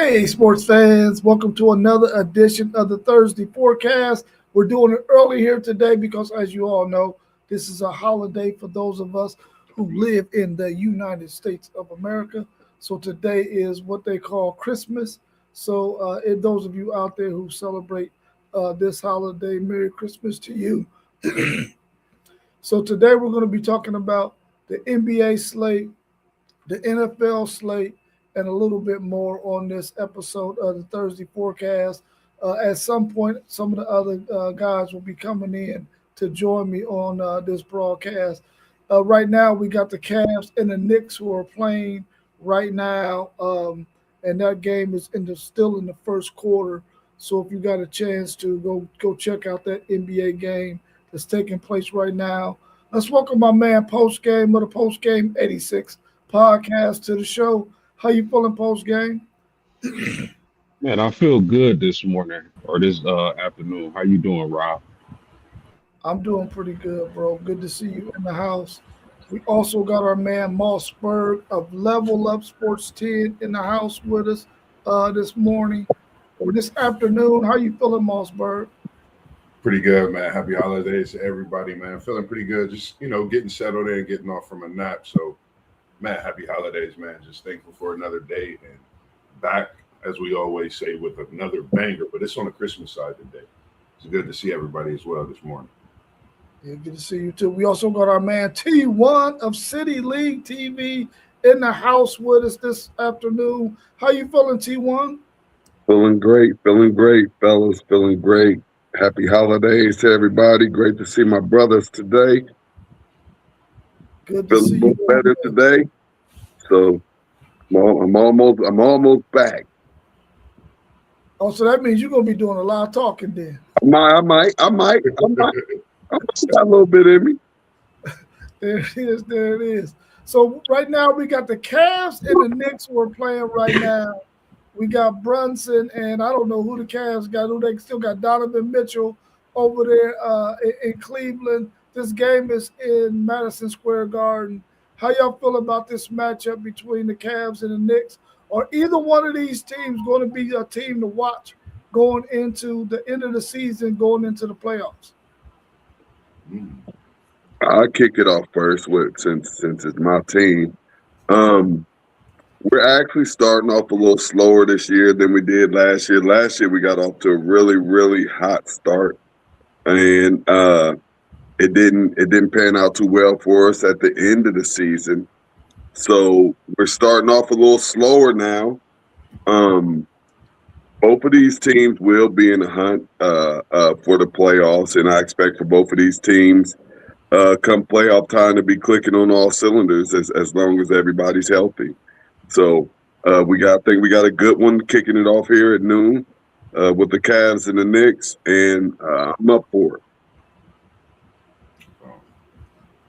Hey, sports fans, welcome to another edition of the Thursday Forecast. We're doing it early here today because, as you all know, this is a holiday for those of us who live in the United States of America. So today is what they call Christmas. So, those of you out there who celebrate this holiday, Merry Christmas to you. So today we're going to be talking about the NBA slate, the NFL slate, and a little bit more on this episode of the Thursday Forecast. At some point, some of the other guys will be coming in to join me on this broadcast. Right now, we got the Cavs and the Knicks who are playing right now, and that game is still in the first quarter. So if you got a chance to go check out that NBA game that's taking place right now, let's welcome my man Post Game of the Post Game 86 podcast to the show. How you feeling post game? Man, I feel good this morning or this afternoon. How you doing, Rob? I'm doing pretty good, bro. Good to see you in the house. We also got our man Mossberg of Level Up Sports 10 in the house with us this morning or this afternoon. How you feeling, Mossberg? Pretty good, man. Happy holidays to everybody, man. Feeling pretty good. Just, getting settled in, getting off from a nap. So, man, happy holidays, man. Just thankful for another day and back, as we always say, with another banger. But it's on the Christmas side today. It's good to see everybody as well this morning. Yeah, good to see you too. We also got our man T1 of City League TV in the house with us this afternoon. How you feeling, T1? Feeling great, fellas, feeling great. Happy holidays to everybody. Great to see my brothers today. Good to Feeling see a you. little better today. So I'm almost back. Oh, so that means you're gonna be doing a lot of talking then. I might. I might got a little bit in me. There it is. There it is. So right now we got the Cavs and the Knicks who are playing right now. We got Brunson and I don't know who the Cavs got. Who they still got Donovan Mitchell over there in Cleveland. This game is in Madison Square Garden. How y'all feel about this matchup between the Cavs and the Knicks? Are either one of these teams going to be a team to watch going into the end of the season, going into the playoffs? I'll kick it off first since it's my team. We're actually starting off a little slower this year than we did last year. Last year we got off to a really, really hot start, and it didn't pan out too well for us at the end of the season. So we're starting off a little slower now. Both of these teams will be in the hunt for the playoffs, and I expect for both of these teams come playoff time to be clicking on all cylinders as long as everybody's healthy. So I think we got a good one kicking it off here at noon with the Cavs and the Knicks, and I'm up for it.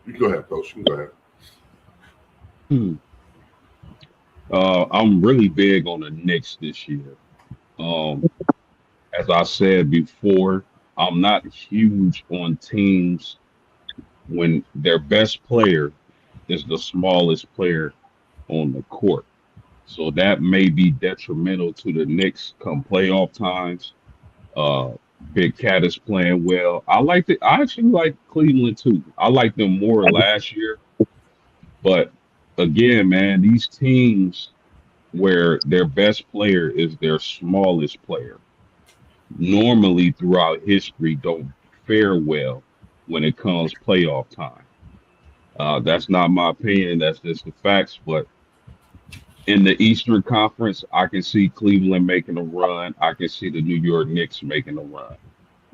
You go ahead, Coach. You go ahead. I'm really big on the Knicks this year. As I said before, I'm not huge on teams when their best player is the smallest player on the court. So that may be detrimental to the Knicks come playoff times. Uh, Big Cat is playing well. I actually like Cleveland too. I like them more last year, but again, man, these teams where their best player is their smallest player normally throughout history don't fare well when it comes playoff time. That's not my opinion. That's just the facts. But in the Eastern Conference, I can see Cleveland making a run. I can see the New York Knicks making a run.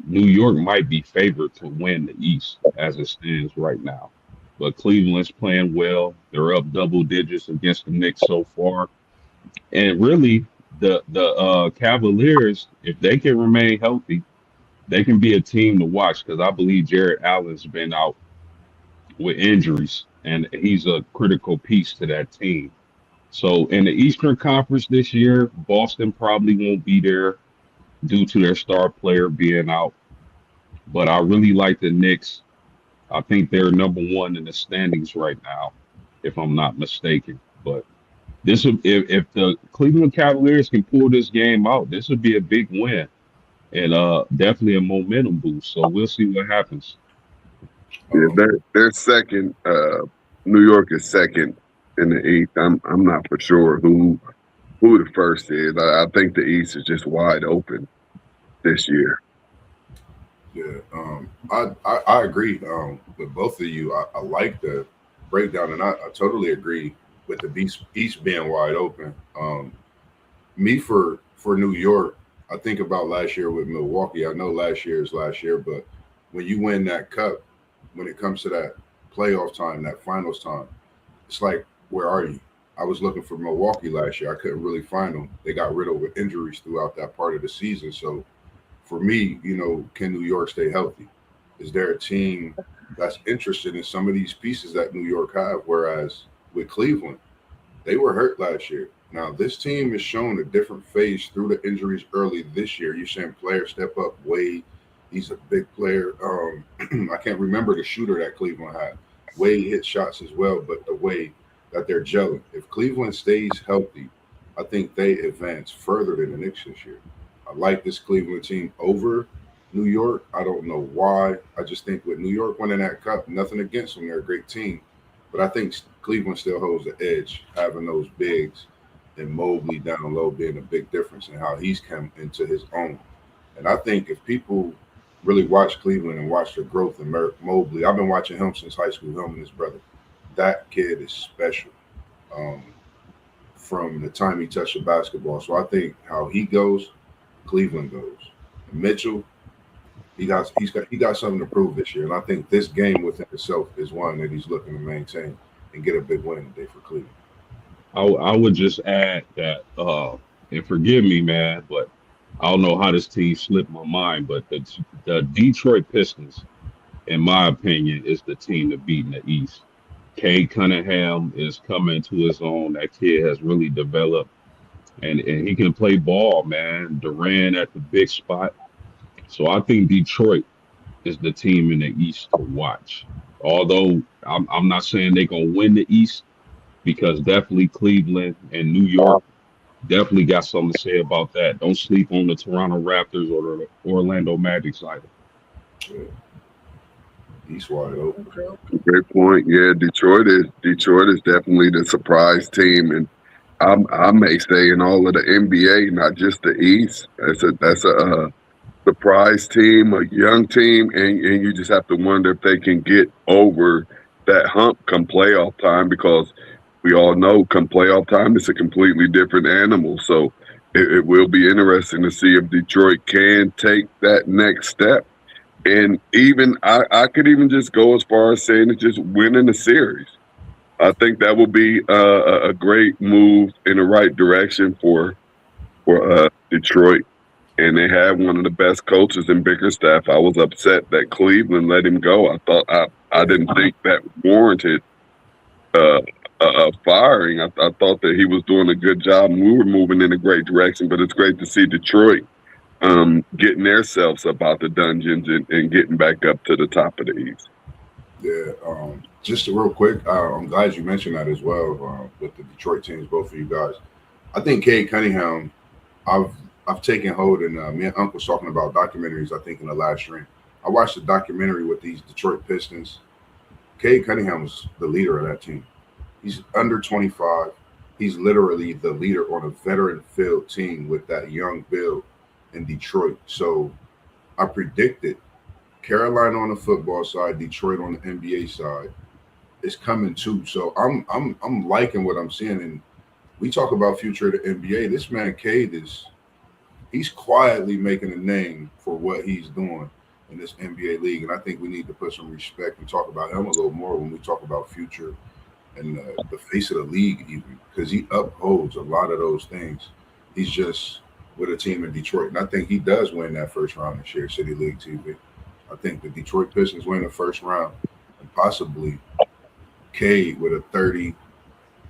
New York might be favored to win the East as it stands right now. But Cleveland's playing well. They're up double digits against the Knicks so far. And really, the Cavaliers, if they can remain healthy, they can be a team to watch because I believe Jared Allen's been out with injuries, and he's a critical piece to that team. So in the Eastern Conference this year, Boston probably won't be there due to their star player being out. But I really like the Knicks. I think they're number one in the standings right now, if I'm not mistaken. But This would if the Cleveland Cavaliers can pull this game out, this would be a big win and definitely a momentum boost. So we'll see what happens. Yeah, Um, they're second. New York is second in the East. I'm not for sure who the first is. I think the East is just wide open this year. yeah, I agree with both of you. I like the breakdown, and I totally agree with the East being wide open. Me for New York, I think about last year with Milwaukee. I know last year is last year, but when you win that cup, when it comes to that playoff time, that finals time, it's like, where are you? I was looking for Milwaukee last year. I couldn't really find them. They got riddled with injuries throughout that part of the season. So for me, can New York stay healthy? Is there a team that's interested in some of these pieces that New York have? Whereas with Cleveland, they were hurt last year. Now this team has shown a different phase through the injuries early this year. You're saying players step up. Wade, he's a big player. I can't remember the shooter that Cleveland had. Wade hit shots as well, but the way that they're gelling. If Cleveland stays healthy, I think they advance further than the Knicks this year. I like this Cleveland team over New York. I don't know why. I just think with New York winning that cup, nothing against them. They're a great team. But I think Cleveland still holds the edge, having those bigs and Mobley down low being a big difference in how he's come into his own. And I think if people really watch Cleveland and watch the growth in Mobley, I've been watching him since high school, him and his brother. That kid is special um, from the time he touched the basketball. So I think how he goes, Cleveland goes. And Mitchell, he got something to prove this year, and I think this game within itself is one that he's looking to maintain and get a big win today for Cleveland. I would just add that, and forgive me, man, but I don't know how this team slipped my mind, but the Detroit Pistons, in my opinion, is the team to beat in the East. Cade Cunningham is coming to his own. That kid has really developed, and he can play ball, man. Durant at the big spot. So I think Detroit is the team in the East to watch. Although I'm not saying they're gonna win the East because definitely Cleveland and New York definitely got something to say about that. Don't sleep on the Toronto Raptors or the Orlando Magic either. Yeah, he's wide open. Okay. Great point. Yeah, Detroit is definitely the surprise team, and I may say in all of the NBA, not just the East. That's a surprise team, a young team, and you just have to wonder if they can get over that hump come playoff time because we all know come playoff time it's a completely different animal. So it will be interesting to see if Detroit can take that next step. And even I could even just go as far as saying it's just winning the series. I think that will be a great move in the right direction for Detroit. And they had one of the best coaches in Bickerstaff. I was upset that Cleveland let him go. I didn't think that warranted uh, firing. I thought that he was doing a good job and we were moving in a great direction. But it's great to see Detroit getting themselves up out the dungeons and getting back up to the top of the East. Yeah, just real quick, I'm glad you mentioned that as well with the Detroit teams, both of you guys. I think Cade Cunningham, I've I've taken hold, and me and Uncle was talking about documentaries. I think in the last stream, I watched a documentary with these Detroit Pistons. Cade Cunningham was the leader of that team. He's under 25. He's literally the leader on a veteran field team with that young build in Detroit. So I predicted Carolina on the football side, Detroit on the NBA side is coming too. So I'm liking what I'm seeing. And we talk about future of the NBA. This man Cade he's quietly making a name for what he's doing in this NBA league. And I think we need to put some respect and talk about him a little more when we talk about future and the face of the league, even because he upholds a lot of those things. He's just with a team in Detroit, and I think he does win that first round this year, City League TV. I think the Detroit Pistons win the first round, and possibly Cade with a 30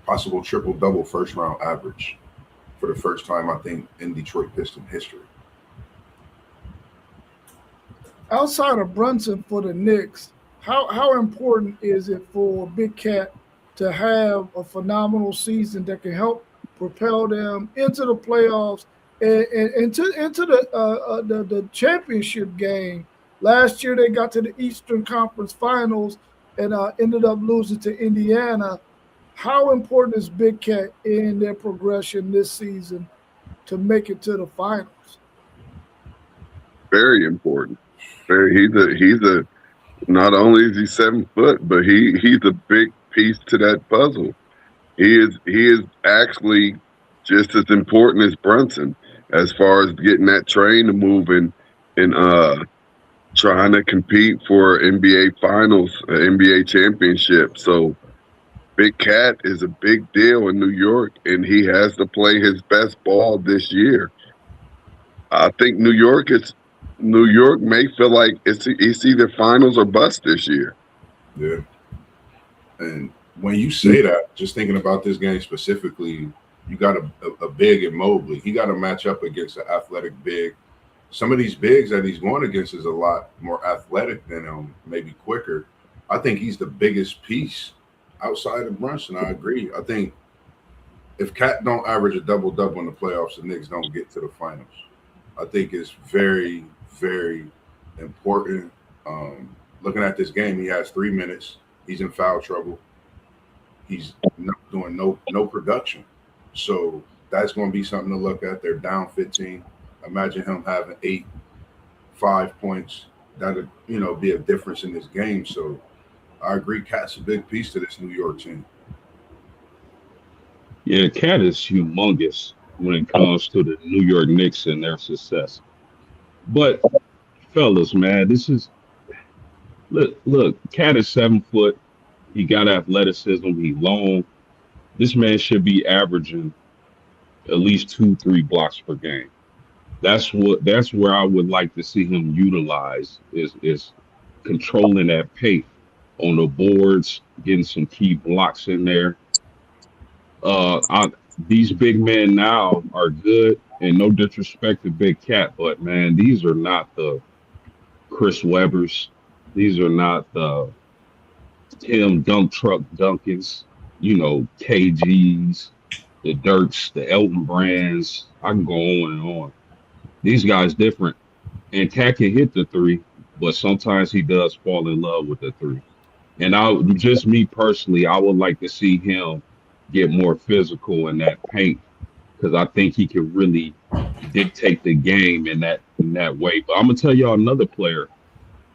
possible triple double first round average for the first time, I think, in Detroit Piston history. Outside of Brunson for the Knicks, how important is it for Big Cat to have a phenomenal season that can help propel them into the playoffs and into the championship game. Last year they got to the Eastern Conference Finals and ended up losing to Indiana. How important is Big Cat in their progression this season to make it to the finals? Very important. Very, he's a not only is he 7 foot, but he's a big piece to that puzzle. He is actually just as important as Brunson as far as getting that train to moving and trying to compete for NBA finals, NBA championship. So Big Cat is a big deal in New York, and he has to play his best ball this year. I think New York may feel like it's either finals or bust this year. Yeah. And when you say that, just thinking about this game specifically, you got a big in Mobley. He got to match up against an athletic big. Some of these bigs that he's going against is a lot more athletic than him, maybe quicker. I think he's the biggest piece outside of Brunson. I agree. I think if Cat don't average a double double in the playoffs, the Knicks don't get to the finals. I think it's very, very important. Looking at this game, he has 3 minutes. He's in foul trouble. He's not doing no production. So that's going to be something to look at. They're down 15. Imagine him having 5 points. That'd be a difference in this game. So I agree. Cat's a big piece to this New York team. Yeah, Cat is humongous when it comes to the New York Knicks and their success. But fellas, man, this is look. Cat is 7 foot. He got athleticism. He long. This man should be averaging at least 2, 3 blocks per game. That's where I would like to see him utilize is controlling that pace on the boards, getting some key blocks in there. These big men now are good, and no disrespect to Big Cat, but man, these are not the Chris Webbers. These are not the Tim Dunk Truck Duncans. KGs, the Dirks, the Elton Brands. I can go on and on. These guys different, and Cat can hit the three, but sometimes he does fall in love with the three. And just me personally, I would like to see him get more physical in that paint because I think he can really dictate the game in that way. But I'm gonna tell y'all another player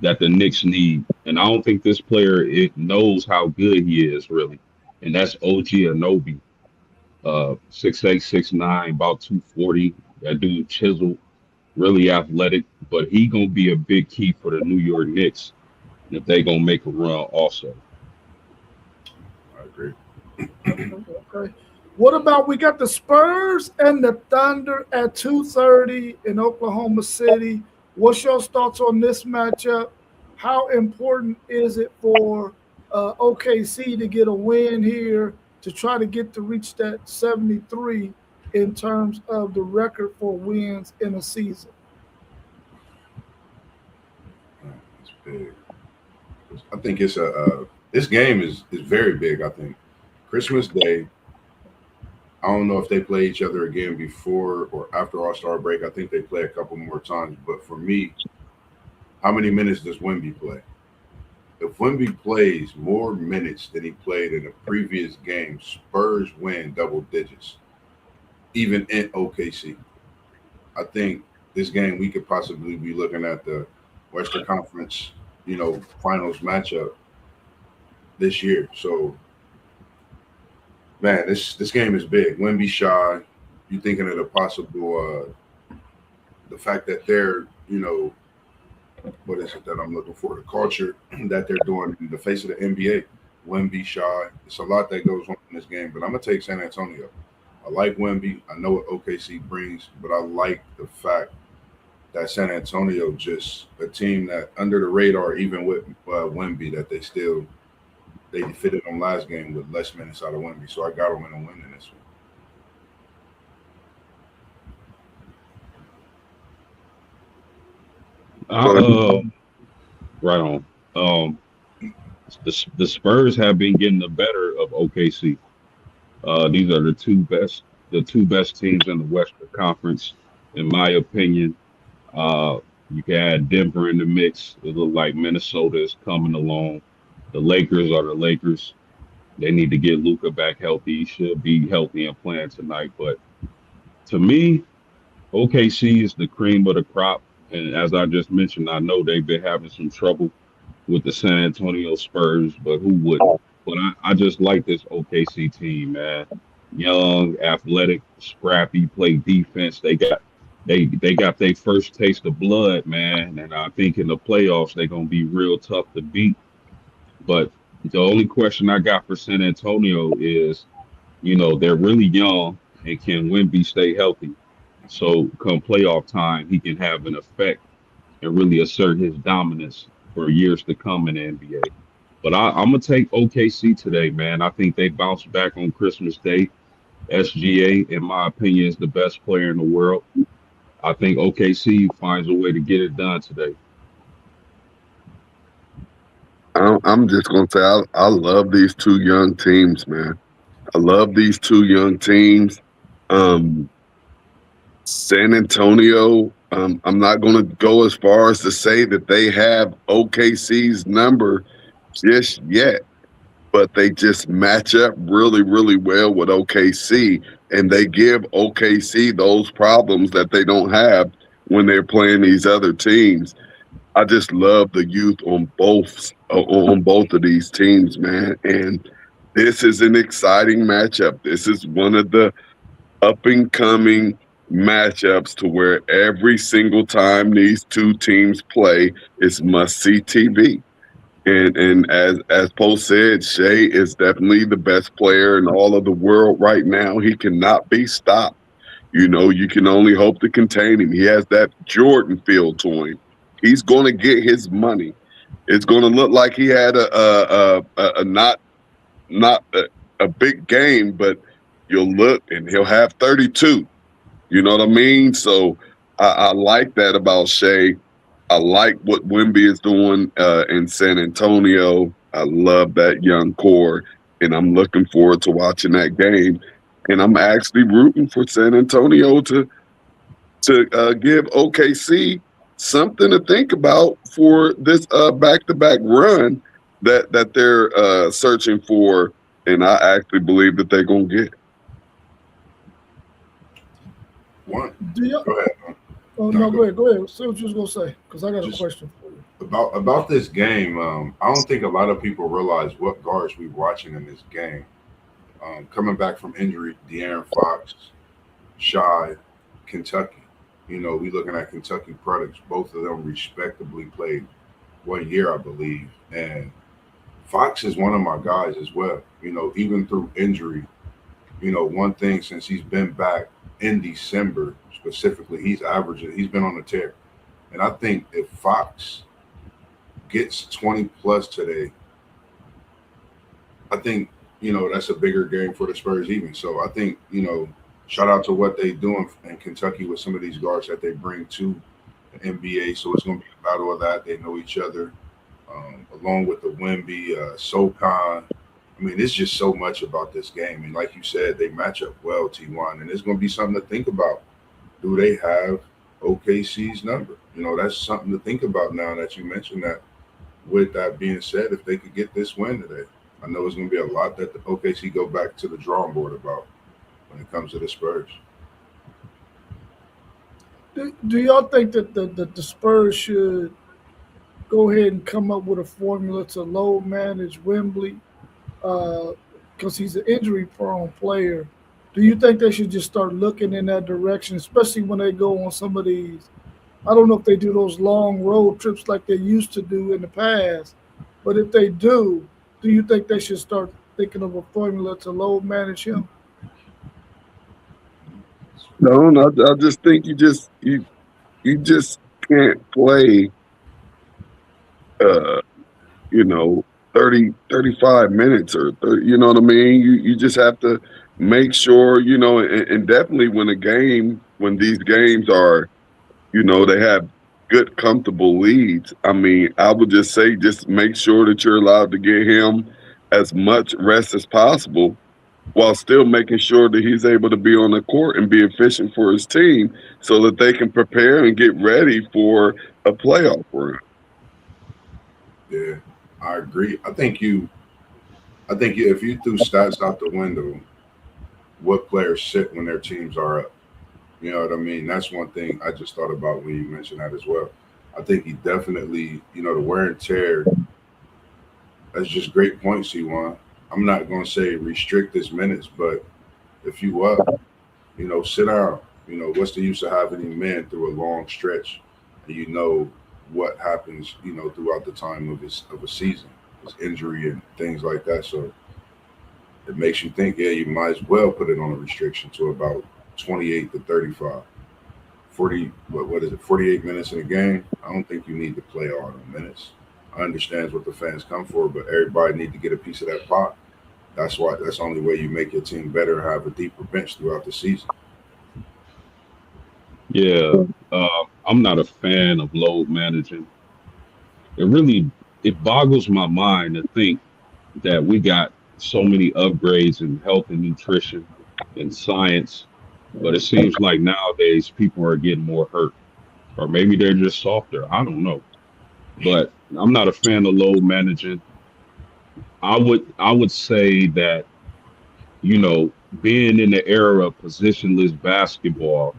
that the Knicks need, and I don't think this player it knows how good he is really, and that's OG Anobi. 6'8", 6'9", about 240. That dude chiseled, really athletic, but he gonna be a big key for the New York Knicks if they gonna make a run also. I agree. Okay. What about we got the Spurs and the Thunder at 2:30 in Oklahoma City? What's your thoughts on this matchup? How important is it for OKC to get a win here to try to get to reach that 73 in terms of the record for wins in a season? It's big. I think it's this game is very big. I think Christmas Day. I don't know if they play each other again before or after All-Star break. I think they play a couple more times. But for me, how many minutes does Wemby play? If Wemby plays more minutes than he played in the previous game, Spurs win double digits, even in OKC. I think this game we could possibly be looking at the Western Conference, finals matchup this year. So, man, this game is big. Wemby shy. You thinking of the possible, the fact that they're, what is it that I'm looking for? The culture that they're doing in the face of the NBA. Wemby shy. It's a lot that goes on in this game, but I'm gonna take San Antonio. I like Wemby. I know what OKC brings, but I like the fact that San Antonio just a team that under the radar, even with Wemby, that they defeated them last game with less minutes out of Wemby. So I got them in a win in this one. Right on. The Spurs have been getting the better of OKC. These are the two best teams in the Western Conference, in my opinion. Uh, you can add Denver in the mix. It looks like Minnesota is coming along. The Lakers are the Lakers. They need to get Luca back healthy. He should be healthy and playing tonight. But to me, OKC is the cream of the crop. And as I just mentioned, I know they've been having some trouble with the San Antonio Spurs, but who wouldn't? But I just like this OKC team, man. Young, athletic, scrappy, play defense. They got their first taste of blood, man. And I think in the playoffs they're gonna be real tough to beat. But the only question I got for San Antonio is, they're really young and can Wemby stay healthy? So come playoff time, he can have an effect and really assert his dominance for years to come in the NBA. But I'm gonna take OKC today, man. I think they bounce back on Christmas Day. SGA, in my opinion, is the best player in the world. I think OKC finds a way to get it done today. I'm just gonna say I love these two young teams, man. I love these two young teams. Um, San Antonio. I'm not gonna go as far as to say that they have OKC's number just yet, but they just match up really, really well with OKC, and they give OKC those problems that they don't have when they're playing these other teams. I just love the youth on both of these teams, man. And this is an exciting matchup. This is one of the up and coming matchups to where every single time these two teams play, it's must see TV. And as Poe said, Shea is definitely the best player in all of the world right now. He cannot be stopped. You can only hope to contain him. He has that Jordan feel to him. He's going to get his money. It's going to look like he had a not a big game, but you'll look and he'll have 32. You know what I mean? So I like that about Shea. I like what Wemby is doing in San Antonio. I love that young core, and I'm looking forward to watching that game. And I'm actually rooting for San Antonio to give OKC something to think about for this back-to-back run that they're searching for, and I actually believe that they're gonna get. One. Go ahead. Oh no, go ahead. Say what you was gonna say, because I got a question for you about this game. I don't think a lot of people realize what guards we're watching in this game. Coming back from injury, De'Aaron Fox, Shy, Kentucky. We looking at Kentucky products. Both of them respectably played 1 year, I believe. And Fox is one of my guys as well. Even through injury, one thing since he's been back in December specifically, he's been on a tear. And I think if Fox gets 20 plus today, I think, that's a bigger game for the Spurs even. So I think, shout out to what they doing in Kentucky with some of these guards that they bring to the NBA. So it's going to be a battle of that. They know each other, along with the Wemby, SoCon. I mean, it's just so much about this game. And like you said, they match up well, T1. And it's going to be something to think about. Do they have OKC's number? That's something to think about now that you mentioned that. With that being said, if they could get this win today, I know it's going to be a lot that the OKC go back to the drawing board about when it comes to the Spurs. Do y'all think that the Spurs should go ahead and come up with a formula to load manage Wembley? Because he's an injury-prone player. Do you think they should just start looking in that direction, especially when they go on some of these? I don't know if they do those long road trips like they used to do in the past, but if they do you think they should start thinking of a formula to load manage him? No, I just think you just can't play 30, 35 minutes or 30, you know what I mean? You just have to make sure, and definitely when these games are, they have good, comfortable leads. I mean, I would just say just make sure that you're allowed to get him as much rest as possible while still making sure that he's able to be on the court and be efficient for his team so that they can prepare and get ready for a playoff run. Yeah, I agree. If you threw stats out the window, what players sit when their teams are up. You know what I mean? That's one thing I just thought about when you mentioned that as well. I think he definitely, the wear and tear, that's just great points he won. I'm not going to say restrict his minutes, but if you up, sit down. What's the use of having him in through a long stretch? And you know what happens, throughout the time of a season, his injury and things like that. So it makes you think, yeah, you might as well put it on a restriction to about 28 to 35. 40, what is it, 48 minutes in a game? I don't think you need to play all the minutes. I understand what the fans come for, but everybody need to get a piece of that pot. That's the only way you make your team better, have a deeper bench throughout the season. Yeah, I'm not a fan of load managing. It boggles my mind to think that we got so many upgrades in health and nutrition and science, but it seems like nowadays people are getting more hurt, or maybe they're just softer. I don't know, but I'm not a fan of load managing. I would say that being in the era of positionless basketball,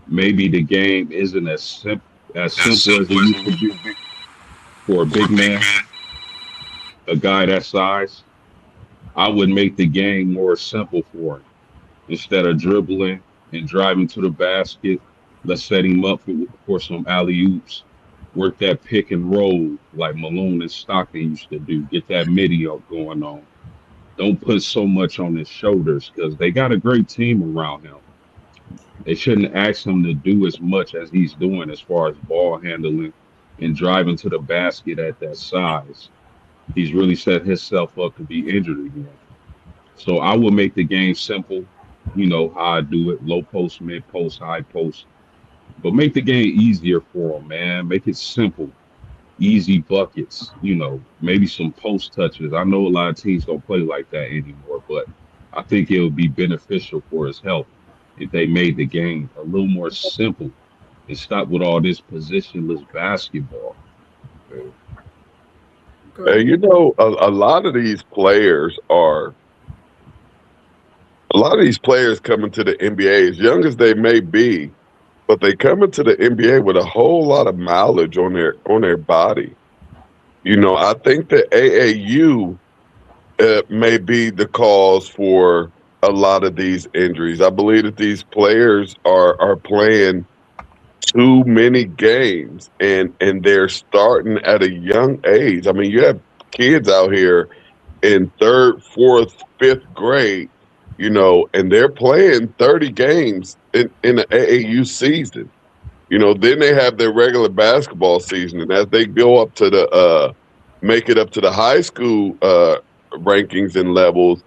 maybe the game isn't as simple as it used to be for a big man, a guy that size. I would make the game more simple for him. Instead of dribbling and driving to the basket, let's set him up for some alley oops. Work that pick and roll like Malone and Stockton used to do. Get that midi up going on. Don't put so much on his shoulders because they got a great team around him. They shouldn't ask him to do as much as he's doing as far as ball handling and driving to the basket at that size. He's really set himself up to be injured again. So I would make the game simple. You know how I do it: low post, mid post, high post. But make the game easier for him, man. Make it simple, easy buckets. Maybe some post touches. I know a lot of teams don't play like that anymore, but I think it would be beneficial for his health if they made the game a little more simple and stop with all this positionless basketball. And a lot of these players coming to the NBA, as young as they may be, but they come into the NBA with a whole lot of mileage on their body. I think the AAU may be the cause for a lot of these injuries. I believe that these players are playing too many games and they're starting at a young age. I mean, you have kids out here in third, fourth, fifth grade, and they're playing 30 games in the AAU season. Then they have their regular basketball season, and as they go up to make it up to the high school rankings and levels,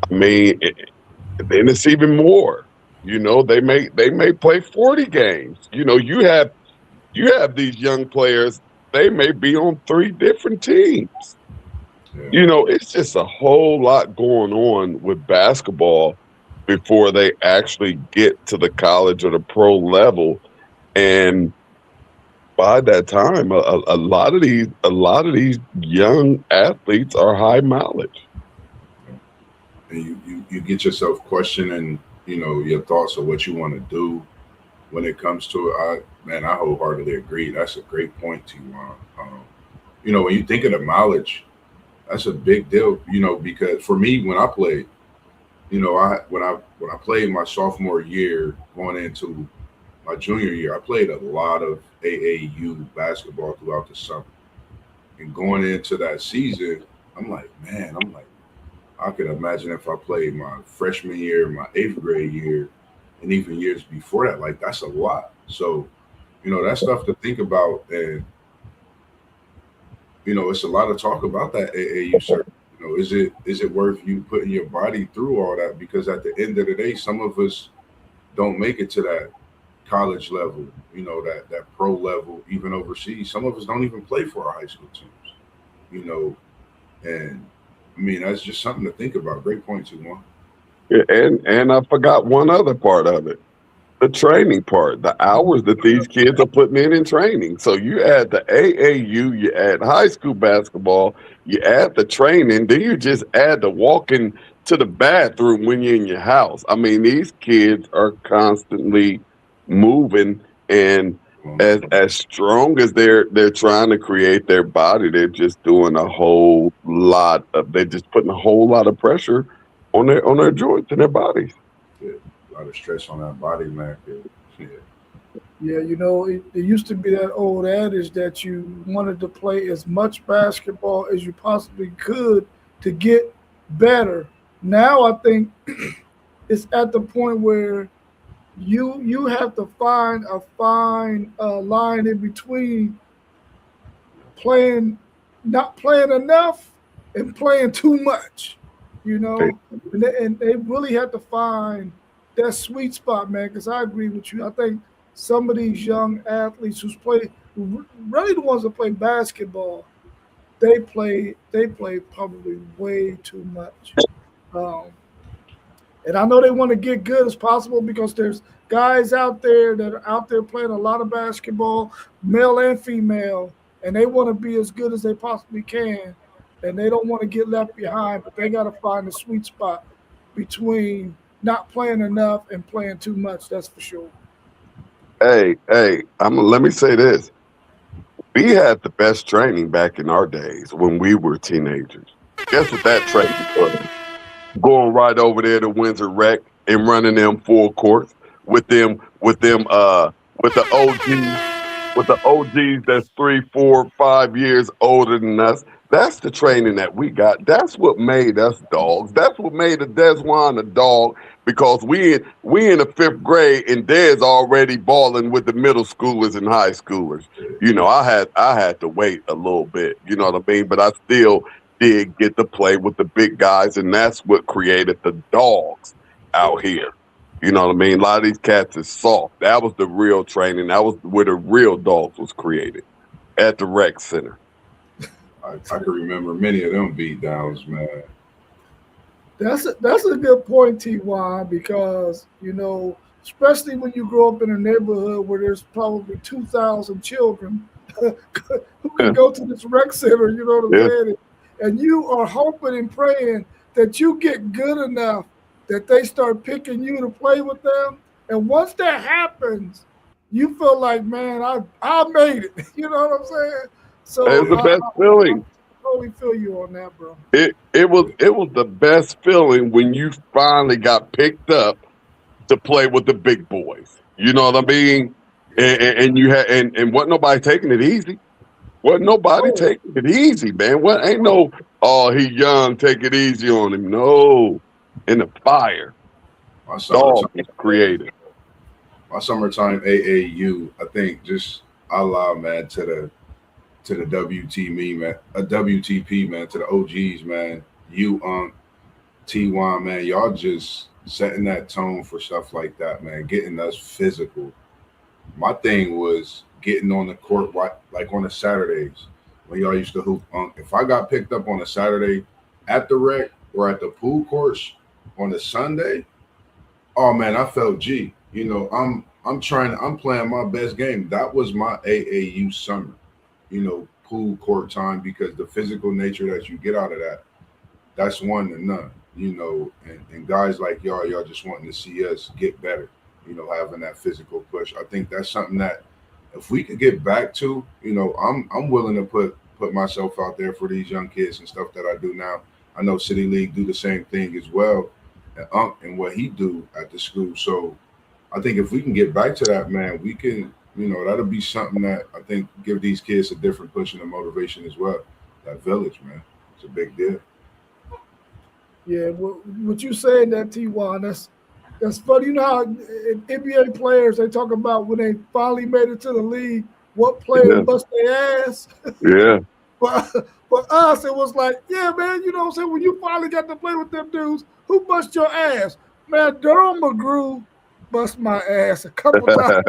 I mean, then it's even more. They may play 40 games. You have these young players. They may be on 3 different teams. Yeah. It's just a whole lot going on with basketball before they actually get to the college or the pro level. And by that time, a lot of these young athletes are high mileage. And you get yourself questioning, your thoughts of what you want to do when it comes to it. I wholeheartedly agree. That's a great point, T1. When you think of the mileage, that's a big deal, because for me, when I played, when I played my sophomore year going into my junior year, I played a lot of AAU basketball throughout the summer. And going into that season, I'm like, I could imagine if I played my freshman year, my eighth grade year, and even years before that. Like, that's a lot. So, that's stuff to think about. And, it's a lot of talk about that AAU circuit. Is it worth you putting your body through all that? Because at the end of the day, some of us don't make it to that college level, that pro level, even overseas. Some of us don't even play for our high school teams, you know, and I mean that's just something to think about. Great point, T1. Yeah, and I forgot one other part of it. The training part, the hours that these kids are putting in training. So you add the AAU, you add high school basketball, you add the training, then you just add the walking to the bathroom when you're in your house. I mean, these kids are constantly moving, and as strong as they're trying to create their body, they're just doing a whole lot of they're just putting a whole lot of pressure on their joints and their bodies. Yeah, a lot of stress on that body, man. Yeah, Yeah, it used to be that old adage that you wanted to play as much basketball as you possibly could to get better. Now I think it's at the point where you have to find a fine line in between playing, not playing enough and playing too much, and they really have to find that sweet spot, man. Because I agree with you. I think some of these young athletes really the ones that play basketball, they play probably way too much. Um, and I know they want to get good as possible because there's guys out there that are out there playing a lot of basketball, male and female, and they want to be as good as they possibly can. And they don't want to get left behind, but they got to find the sweet spot between not playing enough and playing too much. That's for sure. Hey, let me say this. We had the best training back in our days when we were teenagers. Guess what that training was? Going right over there to Windsor Rec and running them full courts with the OGs that's 3, 4, 5 years older than us. That's the training that we got. That's what made us dogs. That's what made the Deswan a dog, because we in the 5th grade and Des already balling with the middle schoolers and high schoolers. I had to wait a little bit, you know what I mean? But I still did get to play with the big guys, and that's what created the dogs out here. You know what I mean? A lot of these cats is soft. That was the real training. That was where the real dogs was created, at the rec center. I can remember many of them beat downs, man. That's a good point, Ty, because especially when you grow up in a neighborhood where there's probably 2,000 children who can Yeah. go to this rec center. You know what I'm Yeah. saying? And you are hoping and praying that you get good enough that they start picking you to play with them. And once that happens, you feel like, man, I made it. You know what I'm saying? It was So the best I feeling. totally feel you on that, bro. It was the best feeling when you finally got picked up to play with the big boys. You know what I mean? And you had and wasn't nobody taking it easy. Wasn't nobody Oh, taking it easy, man. What ain't no, oh, he young, take it easy on him. No. In the fire. My Dog summertime, was created. my summertime AAU. I think just Allah, man, to the WT man, a WTP man, to the OGs, man. You T1, man, y'all just setting that tone for stuff like that, man. Getting us physical. My thing was getting on the court like on the Saturdays when y'all used to hoop. If I got picked up on a Saturday at the rec or at the pool course on the Sunday, oh man, I felt G. I'm playing my best game. That was my AAU summer. Pool court time, because the physical nature that you get out of that, that's one to none. And guys like y'all just wanting to see us get better. Having that physical push. I think that's something that if we could get back to, I'm willing to put myself out there for these young kids and stuff that I do now. I know City League do the same thing as well, and what he do at the school. So I think if we can get back to that, man, we can. That'll be something that I think give these kids a different push and a motivation as well. That village, man, it's a big deal. yeah. What you saying that T1? That's funny. You know how in NBA players they talk about when they finally made it to the league, what player Yeah. bust their ass. Yeah. But for us, it was like, yeah, man. You know what I'm saying? When you finally got to play with them dudes, who bust your ass? Man, Durham McGrew bust my ass a couple times.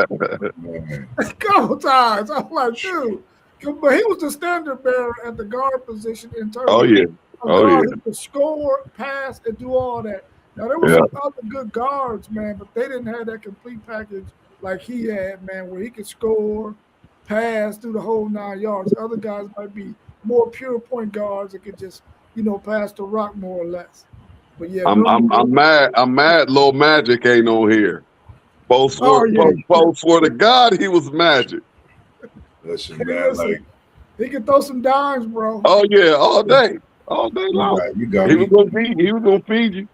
Man. A couple times. I'm like, dude. But he was the standard bearer at the guard position in terms Oh of yeah. a Oh guard yeah. who could score, pass, and do all that. Now there were Yeah. some other good guards, man, but they didn't have that complete package like he had, man, where he could score, pass, do the whole 9 yards. Other guys might be more pure point guards that could just, pass the rock more or less. But yeah, I'm them. I'm I'm mad. I'm mad. Little Magic ain't on here. Post Oh for yeah, post for the God. He was Magic. Listen, hey, man, listen, like he can throw some dimes, bro. Oh yeah, all day long. you got He was me. gonna feed. He was gonna feed you.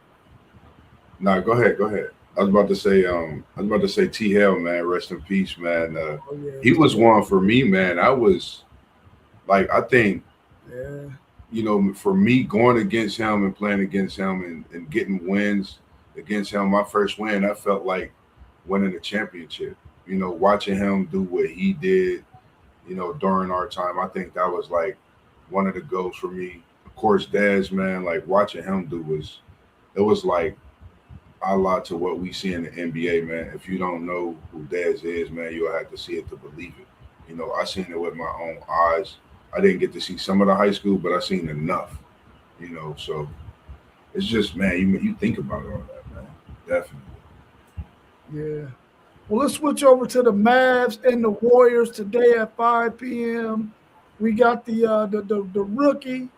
Nah, go ahead, go ahead. I was about to say T Hell, man, rest in peace, man. Oh yeah, He was one for me, man. I was like, I think, yeah, for me going against him and playing against him and getting wins against him, my first win, I felt like winning a championship. Watching him do what he did, during our time, I think that was like one of the goals for me. Of course, Dez, man, like watching him do it was like a lot to what we see in the NBA, man. If you don't know who Dez is, man, you'll have to see it to believe it. I seen it with my own eyes. I didn't get to see some of the high school, but I seen enough. So it's just, man, you think about all that, man. Definitely. yeah. Well, let's switch over to the Mavs and the Warriors today at 5 p.m. We got the rookie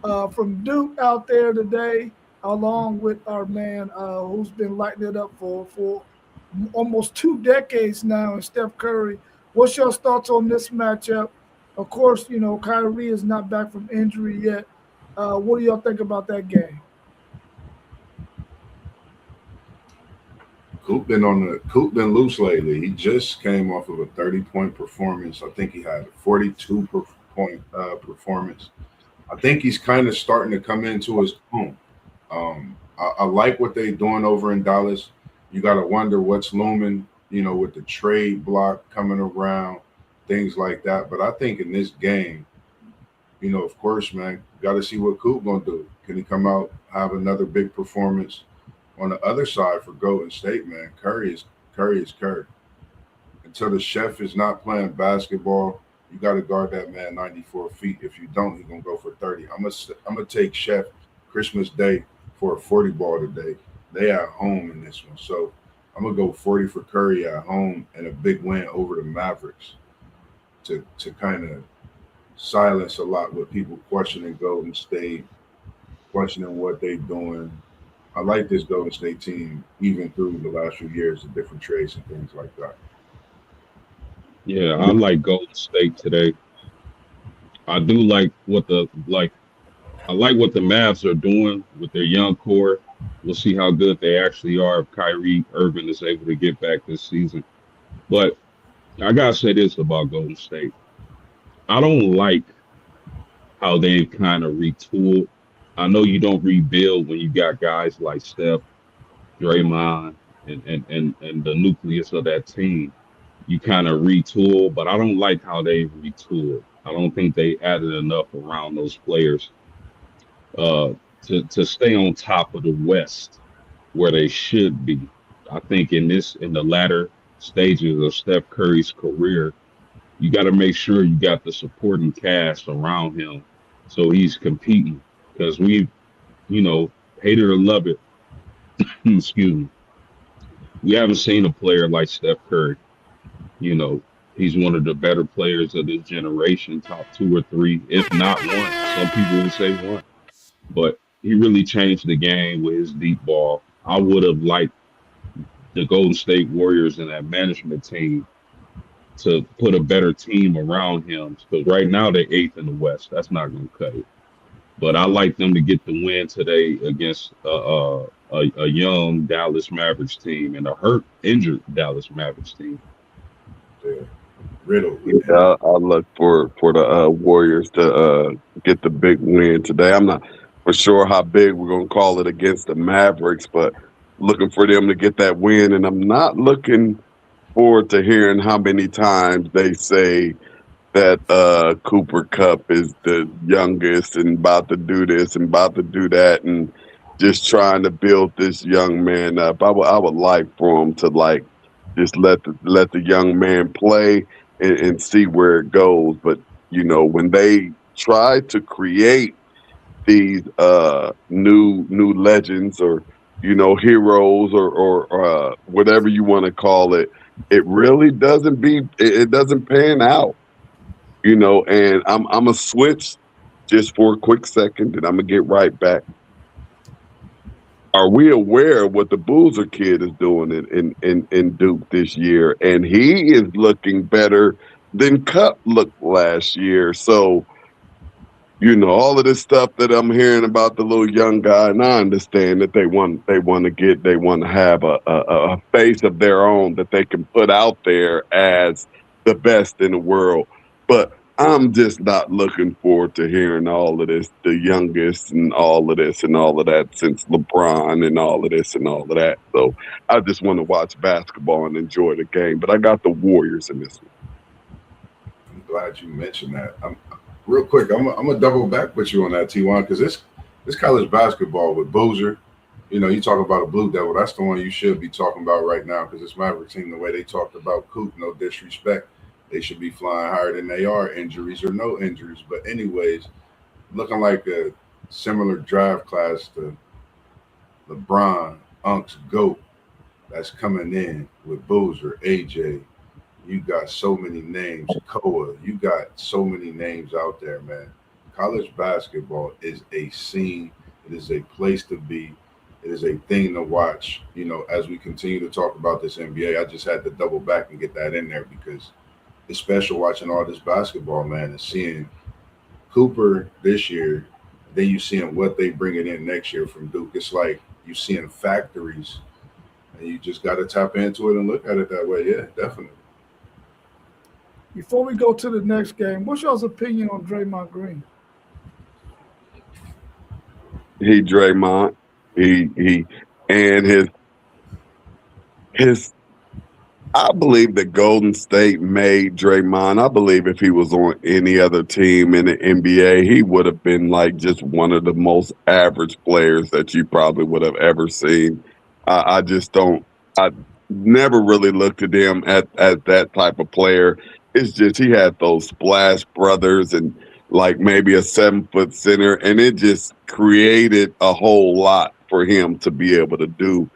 from Duke out there today, along with our man who's been lighting it up for almost 2 decades now, and Steph Curry. What's your thoughts on this matchup? Of course, Kyrie is not back from injury yet. What do y'all think about that game? Coop been loose lately. He just came off of a 30-point performance. I think he had a 42-point performance. I think he's kind of starting to come into his own. I like what they're doing over in Dallas. You got to wonder what's looming, with the trade block coming around, things like that. But I think in this game, of course, man, got to see what Coop gonna do. Can he come out, have another big performance? On the other side for Golden State, man, Curry is Curry. Until the chef is not playing basketball, you got to guard that man 94 feet. If you don't, he's gonna go for 30. I'm gonna take Chef Christmas Day for a 40 ball today. They at home in this one, so I'm gonna go 40 for Curry at home and a big win over the Mavericks to kind of silence a lot with people questioning Golden State, questioning what they doing. I like this Golden State team, even through the last few years of different trades and things like that. Yeah, I like Golden State today. I do like I like what the Mavs are doing with their young core. We'll see how good they actually are if Kyrie Irving is able to get back this season. But I gotta say this about Golden State. I don't like how they've kind of retooled. I know you don't rebuild when you got guys like Steph, Draymond, and the nucleus of that team. You kind of retool, but I don't like how they retooled. I don't think they added enough around those players uh, to stay on top of the West where they should be. I think in the latter stages of Steph Curry's career, you got to make sure you got the supporting cast around him so he's competing because hate it or love it, excuse me, we haven't seen a player like Steph Curry. You know, he's one of the better players of this generation, top two or three, if not one. Some people would say one, but he really changed the game with his deep ball. I would have liked the Golden State Warriors and that management team to put a better team around him because right now they're eighth in the West. That's not going to cut it. But I like them to get the win today against a young Dallas Mavericks team and a hurt, injured Dallas Mavericks team. Yeah. Riddle. Yeah, I look for the Warriors to get the big win today. I'm not for sure how big we're gonna call it against the Mavericks, but looking for them to get that win. And I'm not looking forward to hearing how many times they say that Cooper Cup is the youngest and about to do this and about to do that. And just trying to build this young man up. I would like for him to like just let the young man play and see where it goes. But when they try to create these new legends or heroes or whatever you want to call it, it really it doesn't pan out. And I'm a switch just for a quick second, and I'm gonna get right back. Are we aware of what the Boozer kid is doing in Duke this year? And he is looking better than Cup looked last year. So, all of this stuff that I'm hearing about the little young guy, and I understand that they want to have a face of their own that they can put out there as the best in the world. But I'm just not looking forward to hearing all of this, the youngest and all of this and all of that since LeBron and all of this and all of that. So I just want to watch basketball and enjoy the game. But I got the Warriors in this one. I'm glad you mentioned that. Real quick, I'm gonna double back with you on that, T1, because this college basketball with Boozer, you talk about a Blue Devil. That's the one you should be talking about right now, because this Maverick team, the way they talked about Coop, no disrespect, they should be flying higher than they are, injuries or no injuries. But anyways, looking like a similar draft class to LeBron, Unk's GOAT that's coming in with Boozer, AJ. You got so many names, Koa. You got so many names out there, man. College basketball is a scene. It is a place to be. It is a thing to watch. As we continue to talk about this NBA, I just had to double back and get that in there because it's special watching all this basketball, man, and seeing Cooper this year. Then you seeing what they bringing in next year from Duke. It's like you seeing factories, and you just got to tap into it and look at it that way. Yeah, definitely. Before we go to the next game, what's y'all's opinion on Draymond Green? He Draymond. He and his I believe that Golden State made Draymond. I believe if he was on any other team in the NBA, he would have been like just one of the most average players that you probably would have ever seen. I just don't. I never really looked at him as that type of player. It's just he had those Splash Brothers and like maybe a 7-foot center, and it just created a whole lot for him to be able to do.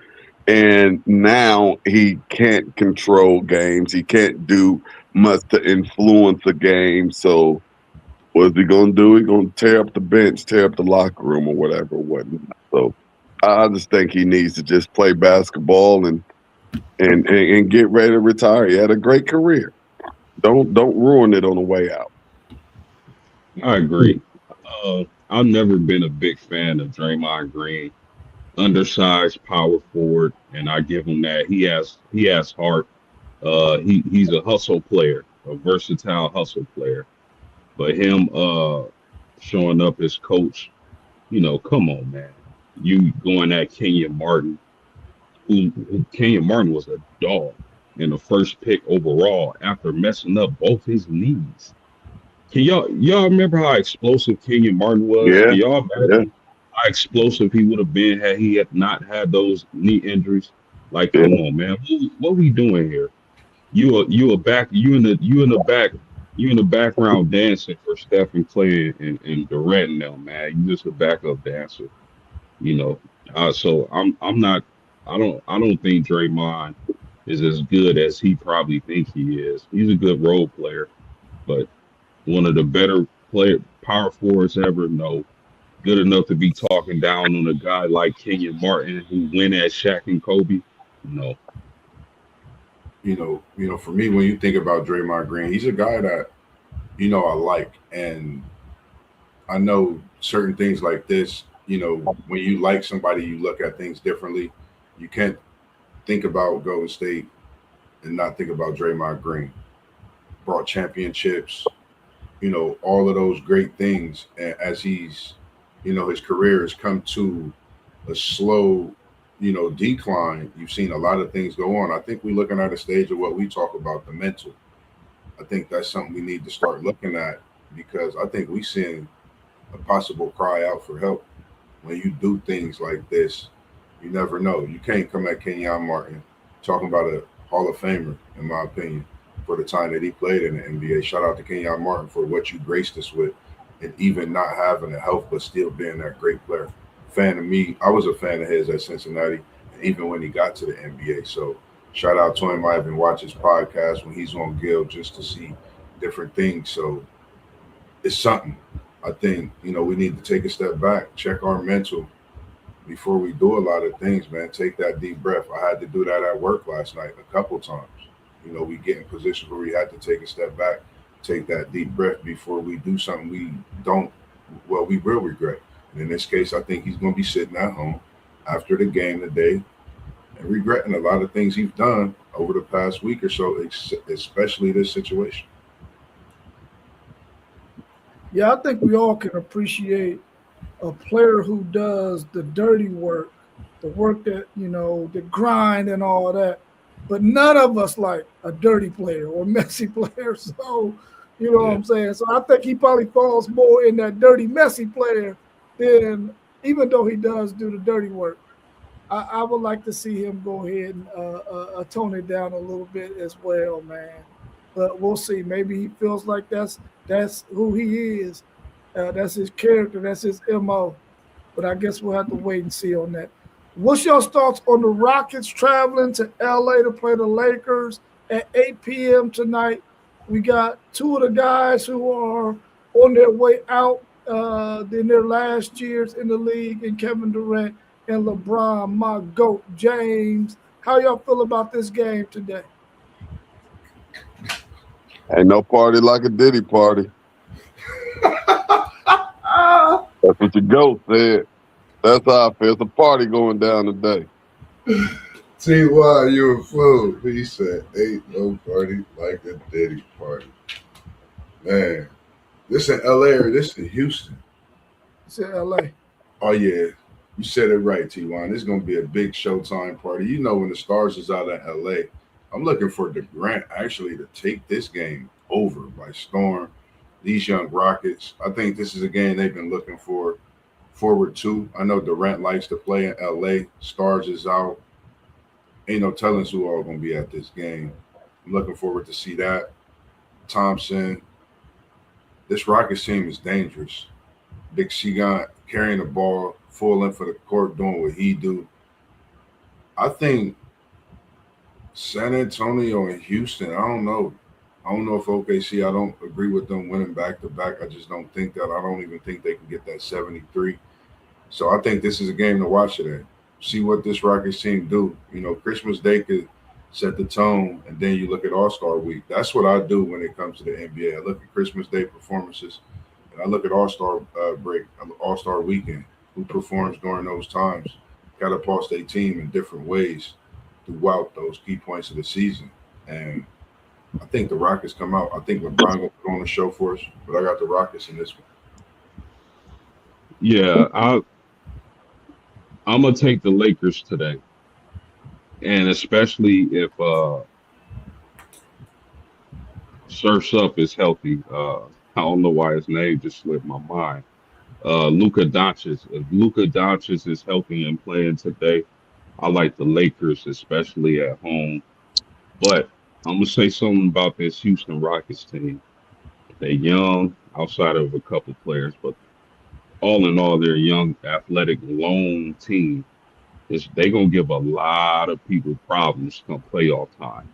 And now he can't control games. He can't do much to influence the game. So what's he gonna do? He's gonna tear up the bench, tear up the locker room, or whatever, whatnot. So I just think he needs to just play basketball and get ready to retire. He had a great career. Don't ruin it on the way out. I agree. I've never been a big fan of Draymond Green. Undersized power forward, and I give him that. He has heart. He's a hustle player, a versatile hustle player. But him showing up as coach, come on, man. You going at Kenyon Martin, who Kenyon Martin was a dog in the first pick overall after messing up both his knees. Can y'all remember how explosive Kenyon Martin was? Yeah, Can y'all yeah, imagine how explosive he would have been had he had not had those knee injuries? Like, yeah. come on, man, what we doing here? You in the background dancing for Stephen Clay and Durant and them, man. You just a backup dancer, you know. So I'm not. I don't think Draymond is as good as he probably think he is. He's a good role player, but one of the better power forwards ever. No, good enough to be talking down on a guy like Kenyon Martin who win at Shaq and Kobe. No, For me, when you think about Draymond Green, he's a guy that I like, and I know certain things like this. When you like somebody, you look at things differently. You can't think about Golden State and not think about Draymond Green. Brought championships, all of those great things. And as his career has come to a slow, decline, you've seen a lot of things go on. I think we're looking at a stage of what we talk about, the mental. I think that's something we need to start looking at because I think we're seeing a possible cry out for help. when you do things like this, you never know. You can't come at Kenyon Martin talking about a Hall of Famer, in my opinion, for the time that he played in the NBA. Shout out to Kenyon Martin for what you graced us with, and even not having the health, but still being that great player. Fan of me, I was a fan of his at Cincinnati, and even when he got to the NBA. So shout out to him. I even watch his podcast when he's on Gil just to see different things. So it's something. I think, we need to take a step back, check our mental before we do a lot of things, man. Take that deep breath. I had to do that at work last night a couple times. We get in positions where we had to take a step back, take that deep breath before we do something we will regret. And in this case, I think he's going to be sitting at home after the game today and regretting a lot of things he's done over the past week or so, especially this situation. Yeah, I think we all can appreciate a player who does the dirty work, the work that, the grind and all that. But none of us like a dirty player or messy player. So, what I'm saying? So I think he probably falls more in that dirty, messy player than, even though he does do the dirty work. I would like to see him go ahead and tone it down a little bit as well, man. But we'll see. Maybe he feels like that's who he is. That's his character. That's his MO. But I guess we'll have to wait and see on that. What's your thoughts on the Rockets traveling to LA to play the Lakers at 8 p.m. tonight? We got two of the guys who are on their way out in their last years in the league, and Kevin Durant and LeBron, my GOAT, James. How y'all feel about this game today? Ain't no party like a Diddy party. That's what your GOAT said. That's how I feel. It's a party going down today. T.Y., you a fool. He said, ain't no party like a Diddy party. Man, this in L.A. or this in Houston? It's in L.A. Oh, yeah. You said it right, T.Y. This is going to be a big Showtime party. When the Stars is out in L.A., I'm looking for Durant actually to take this game over by storm. These young Rockets, I think this is a game they've been looking forward to. I know Durant likes to play in L.A. Stars is out. Ain't no telling who all going to be at this game. I'm looking forward to see that. Thompson. This Rockets team is dangerous. Big Seagon carrying the ball full length of the court, doing what he do. I think San Antonio and Houston, I don't know. I don't know if OKC, I don't agree with them winning back-to-back. I just don't think that. I don't even think they can get that 73. So I think this is a game to watch today. See what this Rockets team do. Christmas Day could set the tone, and then you look at All-Star Week. That's what I do when it comes to the NBA. I look at Christmas Day performances, and I look at All-Star break, All-Star Weekend, who performs during those times. Catapults their team in different ways throughout those key points of the season. And I think the Rockets come out. I think LeBron will put on the show for us, but I got the Rockets in this one. Yeah, I'm gonna take the Lakers today, and especially if Surf's Up is healthy. I don't know why his name just slipped my mind. Luka Doncic. If Luka Doncic is healthy and playing today, I like the Lakers, especially at home. But I'm gonna say something about this Houston Rockets team. They're young, outside of a couple players, but all in all, they're a young, athletic, lone team. They're gonna give a lot of people problems come playoff time.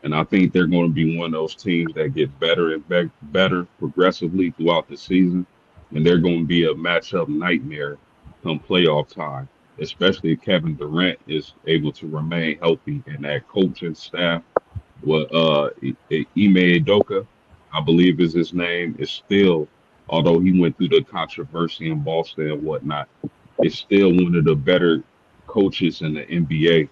And I think they're going to be one of those teams that get better and better progressively throughout the season. And they're going to be a matchup nightmare come playoff time, especially if Kevin Durant is able to remain healthy and that coaching staff. What Ime Doka, I believe is his name, is still, although he went through the controversy in Boston and whatnot, is still one of the better coaches in the NBA,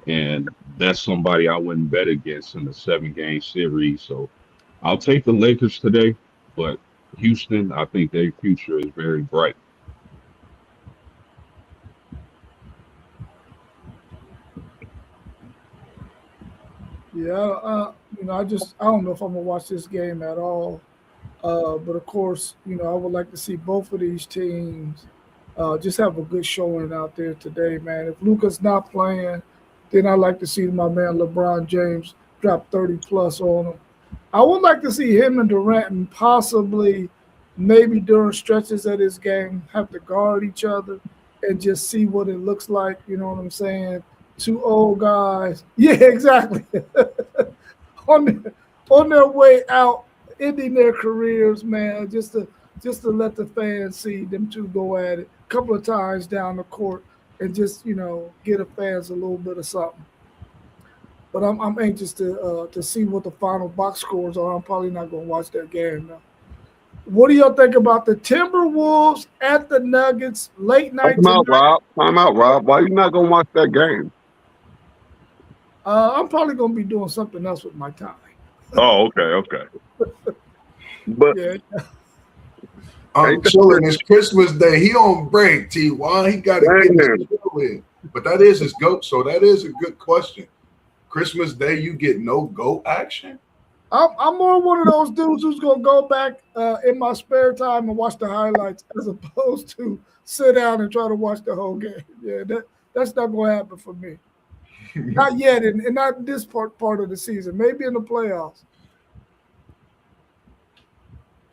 and that's somebody I wouldn't bet against in the 7 game series. So I'll take the Lakers today, but Houston, I think their future is very bright. Yeah, I don't know if I'm gonna watch this game at all. But of course, I would like to see both of these teams just have a good showing out there today, man. If Luka's not playing, then I'd like to see my man LeBron James drop 30 plus on him. I would like to see him and Durant and possibly maybe during stretches of this game have to guard each other and just see what it looks like. You know what I'm saying? Two old guys. Yeah, exactly. on their, on their way out, ending their careers, man, just to let the fans see them two go at it a couple of times down the court and just, get the fans a little bit of something. But I'm anxious to see what the final box scores are. I'm probably not going to watch that game now. What do y'all think about the Timberwolves at the Nuggets late night Time out, tonight? Rob. Time out, Rob. Why you not gonna watch that game? I'm probably going to be doing something else with my time. Oh, okay. But Yeah, I'm chilling. It's Christmas Day. He on break, T1. He got to get his chill in. But that is his GOAT, so that is a good question. Christmas Day, you get no GOAT action? I'm more one of those dudes who's going to go back in my spare time and watch the highlights as opposed to sit down and try to watch the whole game. Yeah, that's not going to happen for me. Not yet, and not this part of the season. Maybe in the playoffs.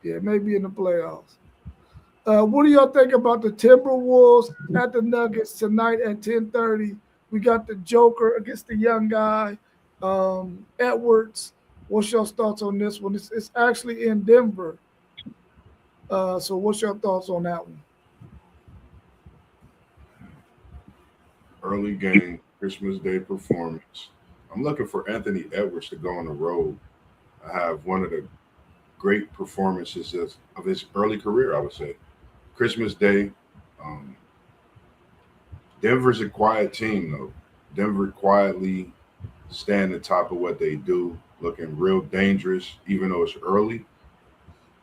Yeah, maybe in the playoffs. What do y'all think about the Timberwolves at the Nuggets tonight at 10:30? We got the Joker against the young guy, Edwards. What's your thoughts on this one? It's actually in Denver. So what's your thoughts on that one? Early game, Christmas Day performance. I'm looking for Anthony Edwards to go on the road. I have one of the great performances of his early career, I would say. Christmas Day. Denver's a quiet team, though. Denver quietly stand on top of what they do, looking real dangerous, even though it's early.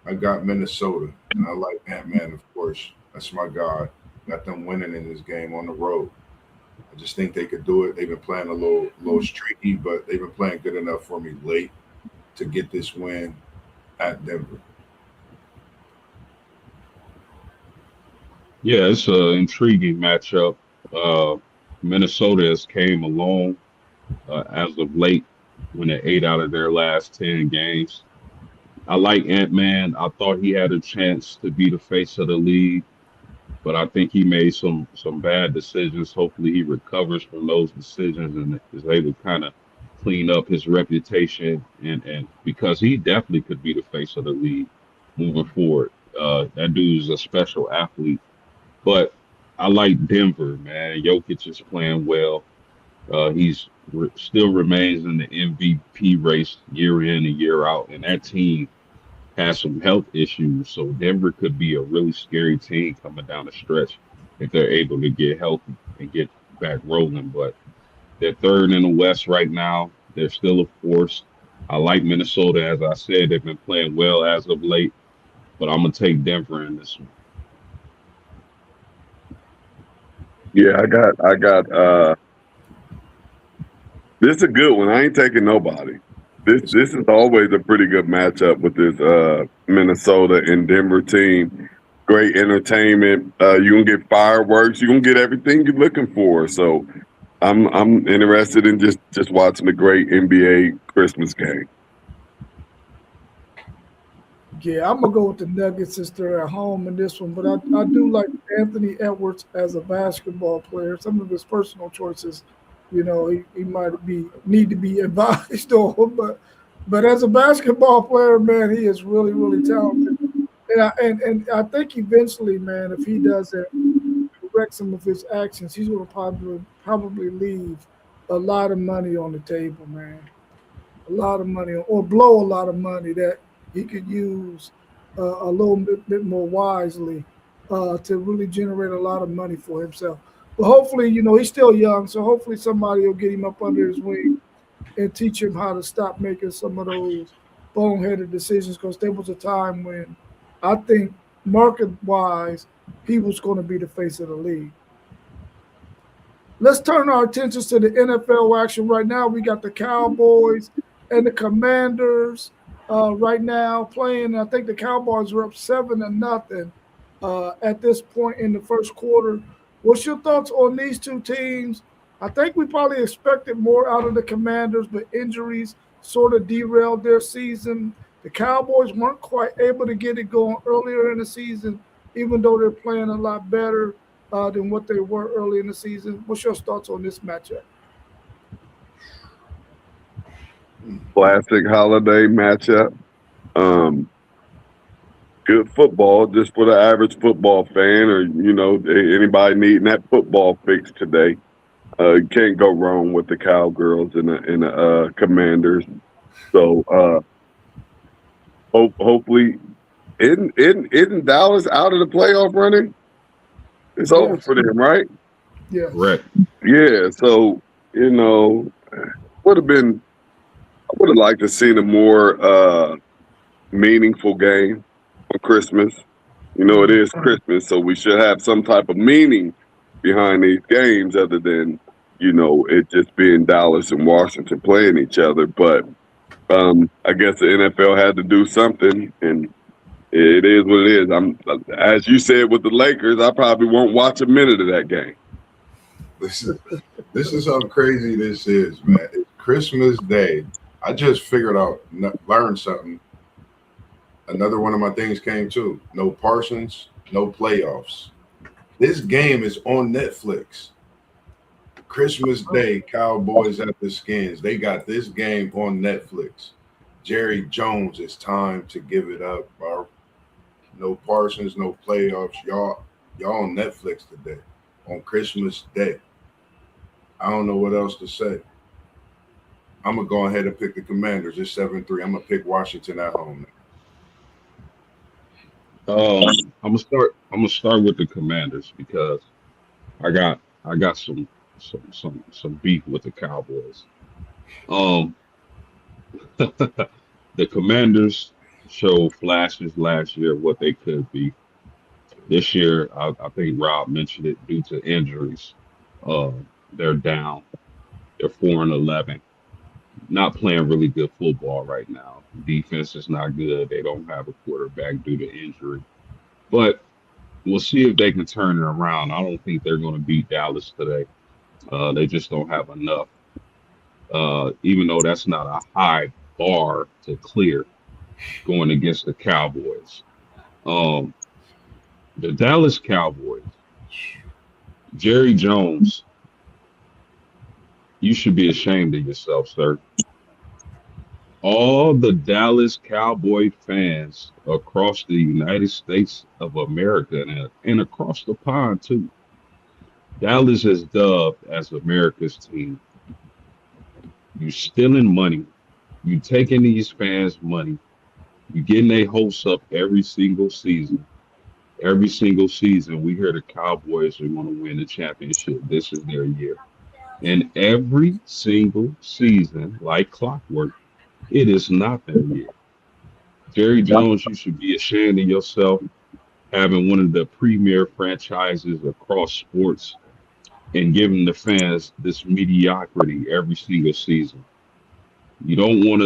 I got Minnesota, and I like Ant-Man, of course. That's my guy. Got them winning in this game on the road. I just think they could do it. They've been playing a little streaky, but they've been playing good enough for me late to get this win at Denver. Yeah, it's an intriguing matchup. Minnesota has came along as of late when they 8 out of their last 10 games. I like Ant-Man. I thought he had a chance to be the face of the league, but I think he made some bad decisions. Hopefully he recovers from those decisions and is able to kind of clean up his reputation and because he definitely could be the face of the league moving forward. That dude's a special athlete. But I like Denver, man. Jokic is playing well. Still remains in the MVP race year in and year out, and that team has some health issues. So Denver could be a really scary team coming down the stretch if they're able to get healthy and get back rolling. But they're third in the West right now. They're still a force. I like Minnesota, as I said. They've been playing well as of late, but I'm gonna take Denver in this one. yeah, I got this is a good one. I ain't taking nobody. This is always a pretty good matchup with this Minnesota and Denver team. Great entertainment. You gonna get fireworks. You gonna get everything you're looking for. So I'm interested in just watching a great NBA Christmas game. Yeah, I'm gonna go with the Nuggets since they're at home in this one, but I do like Anthony Edwards as a basketball player. Some of his personal choices, he might need to be advised on, but as a basketball player, man, he is really really talented, and I think eventually, man, if he doesn't correct some of his actions, he's gonna probably leave a lot of money on the table, man. A lot of money, or blow a lot of money that he could use a little bit more wisely to really generate a lot of money for himself. But hopefully, he's still young, so hopefully somebody will get him up under his wing and teach him how to stop making some of those boneheaded decisions. Because there was a time when I think market-wise, he was going to be the face of the league. Let's turn our attentions to the NFL action right now. We got the Cowboys and the Commanders right now playing. I think the Cowboys were up 7-0. at this point in the first quarter. What's your thoughts on these two teams? I think we probably expected more out of the Commanders, but injuries sort of derailed their season. The Cowboys weren't quite able to get it going earlier in the season, even though they're playing a lot better than what they were early in the season. What's your thoughts on this matchup? Classic holiday matchup. Good football, just for the average football fan, or anybody needing that football fix today. You can't go wrong with the Cowgirls and the Commanders. So hopefully, isn't Dallas out of the playoff running? It's over for them, right? Yeah. Right. Yeah. So would have been. I would have liked to see a more meaningful game on Christmas. It is Christmas, so we should have some type of meaning behind these games other than, it just being Dallas and Washington playing each other. But I guess the NFL had to do something, and it is what it is. As you said with the Lakers, I probably won't watch a minute of that game. This is how crazy this is, man. It's Christmas Day. I just figured out, learned something. Another one of my things came too. No Parsons, no playoffs. This game is on Netflix. Christmas Day, Cowboys at the Skins. They got this game on Netflix. Jerry Jones, it's time to give it up, bro. No Parsons, no playoffs. Y'all on Netflix today on Christmas Day. I don't know what else to say. I'm gonna go ahead and pick the Commanders. It's 7-3. I'm gonna pick Washington at home. I'm gonna start with the Commanders because I got some beef with the Cowboys. Um, the Commanders showed flashes last year of what they could be. This year, I think Rob mentioned it due to injuries. Uh, they're down. They're 4-11. Not playing really good football right now. Defense is not good. They don't have a quarterback due to injury. But we'll see if they can turn it around. I don't think they're going to beat Dallas today. They just don't have enough. Even though that's not a high bar to clear going against the Cowboys. Um, the Dallas Cowboys, Jerry Jones, you should be ashamed of yourself, sir. All the Dallas Cowboy fans across the United States of America and across the pond too. Dallas is dubbed as America's team. You stealing money. You taking these fans' money. You getting their hopes up every single season. Every single season, we hear the Cowboys are going to win the championship. This is their year. And every single season, like clockwork, it is not their year. Jerry Jones, you should be ashamed of yourself having one of the premier franchises across sports and giving the fans this mediocrity every single season. You don't want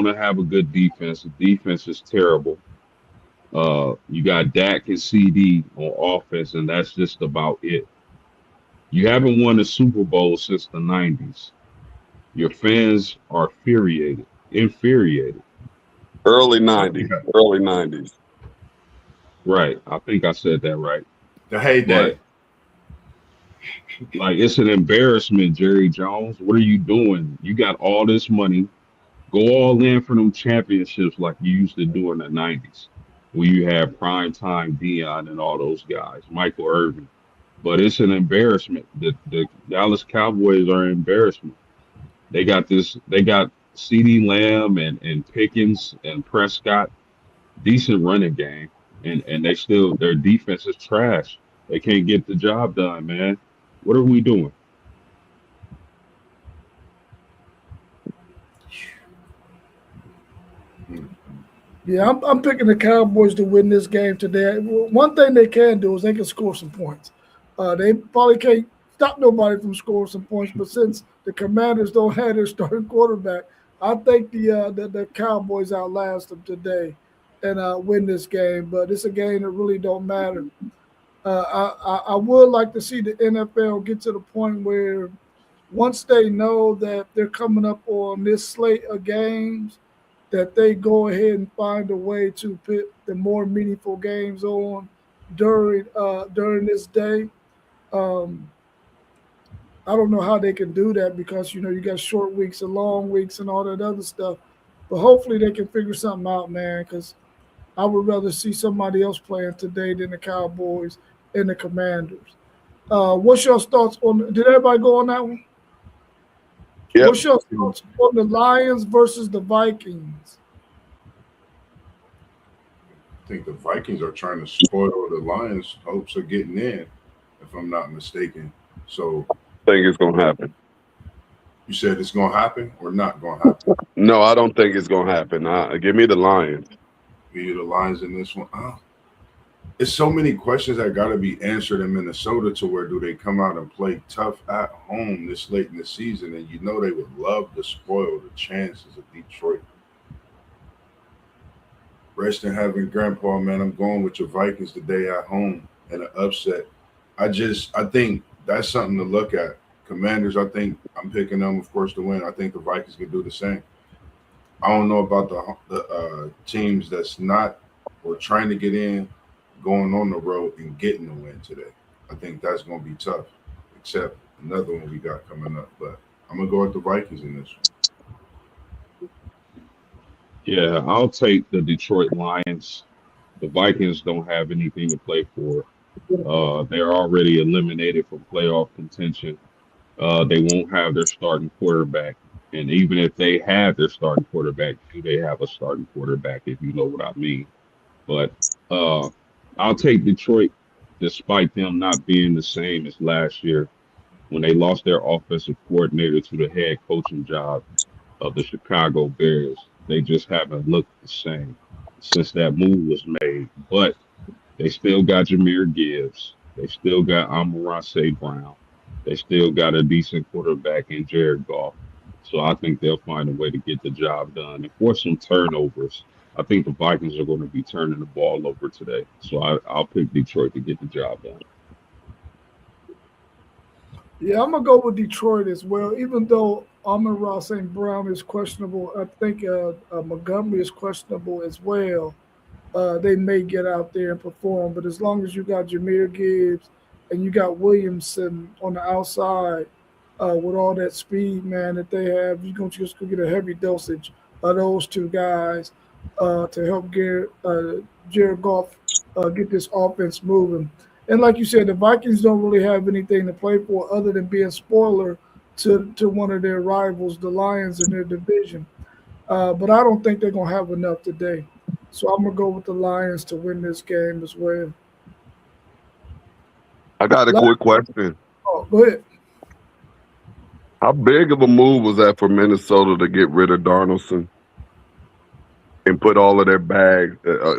to have a good defense. The defense is terrible. You got Dak and CD on offense, and that's just about it. You haven't won a Super Bowl since the 90s. Your fans are infuriated. Early 90s. Early 90s. Right. I think I said that right. The heyday. Like, it's an embarrassment, Jerry Jones. What are you doing? You got all this money. Go all in for them championships like you used to do in the 90s, where you had prime time Dion and all those guys, Michael Irvin. But it's an embarrassment. The Dallas Cowboys are an embarrassment. They got CeeDee Lamb and Pickens and Prescott, decent running game, and their defense is trash. They can't get the job done, man. What are we doing? Yeah, I'm picking the Cowboys to win this game today. One thing they can do is they can score some points. They probably can't stop nobody from scoring some points, but since the Commanders don't have their starting quarterback, I think the Cowboys outlast them today. and win this game. But it's a game that really don't matter. I would like to see the NFL get to the point where once they know that they're coming up on this slate of games, that they go ahead and find a way to put the more meaningful games on during this day. Um, I don't know how they can do that because you got short weeks and long weeks and all that other stuff. But hopefully they can figure something out, man. Because I would rather see somebody else playing today than the Cowboys and the Commanders. What's your thoughts on? Did everybody go on that one? Yep. What's your thoughts on the Lions versus the Vikings? I think the Vikings are trying to spoil the Lions' hopes of getting in, if I'm not mistaken. So I think it's gonna happen. you said it's gonna happen or not gonna happen? No, I don't think it's gonna happen. Give me the Lions. Give you the Lions in this one. It's so many questions that got to be answered in Minnesota. To where do they come out and play tough at home this late in the season? And they would love to spoil the chances of Detroit. Rest in heaven, Grandpa, man. I'm going with your Vikings today at home and an upset. I think that's something to look at. Commanders, I think I'm picking them, of course, to win. I think the Vikings can do the same. I don't know about the teams that's not or trying to get in, going on the road and getting the win today. I think that's going to be tough, except another one we got coming up. But I'm going to go with the Vikings in this one. Yeah, I'll take the Detroit Lions. The Vikings don't have anything to play for. They're already eliminated from playoff contention. They won't have their starting quarterback. And even if they have their starting quarterback, do they have a starting quarterback, if you know what I mean? But uh, I'll take Detroit despite them not being the same as last year when they lost their offensive coordinator to the head coaching job of the Chicago Bears. They just haven't looked the same since that move was made. But they still got Jameer Gibbs. They still got Amon St. Brown. They still got a decent quarterback in Jared Goff. So I think they'll find a way to get the job done and force some turnovers. I think the Vikings are going to be turning the ball over today. So I'll pick Detroit to get the job done. Yeah, I'm gonna go with Detroit as well. Even though Amon St. Brown is questionable, I think Montgomery is questionable as well. They may get out there and perform. But as long as you got Jameer Gibbs and you got Williamson on the outside with all that speed, man, that they have, you're going to just go get a heavy dosage of those two guys to help Jared Goff get this offense moving. And like you said, the Vikings don't really have anything to play for other than being spoiler to one of their rivals, the Lions in their division. But I don't think they're going to have enough today. So I'm going to go with the Lions to win this game as well. I got a quick question. Oh, go ahead. How big of a move was that for Minnesota to get rid of Darnoldson and put all of their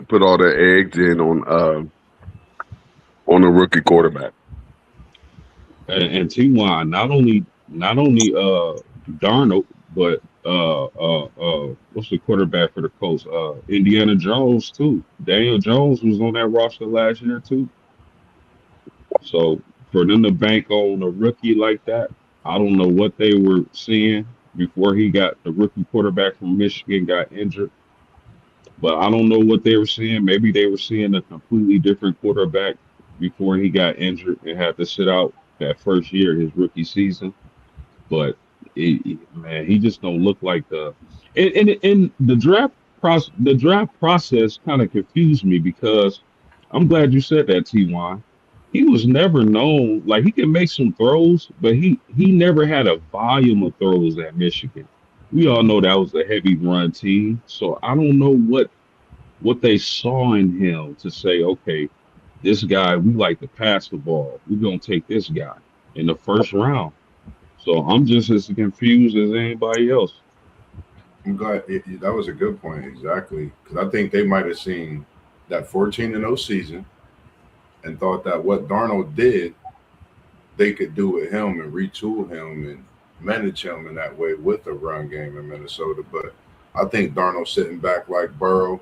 put all their eggs in on a rookie quarterback? And T.Y. not only Darnold, but what's the quarterback for the Colts? Indiana Jones too. Daniel Jones was on that roster last year too. So for them to bank on a rookie like that, I don't know what they were seeing before the rookie quarterback from Michigan got injured. But I don't know what they were seeing. Maybe they were seeing a completely different quarterback before he got injured and had to sit out that first year, his rookie season. But man, he just don't look like and the draft process kind of confused me because I'm glad you said that, Ty. He was never known like he can make some throws, but he never had a volume of throws at Michigan. We all know that was a heavy run team, so I don't know what they saw in him to say, okay, this guy, we like to pass the ball. We're gonna take this guy in the first round. So I'm just as confused as anybody else. I'm glad that was a good point, exactly. Because I think they might have seen that 14-0 season and thought that what Darnold did, they could do with him and retool him and manage him in that way with the run game in Minnesota. But I think Darnold sitting back like Burrow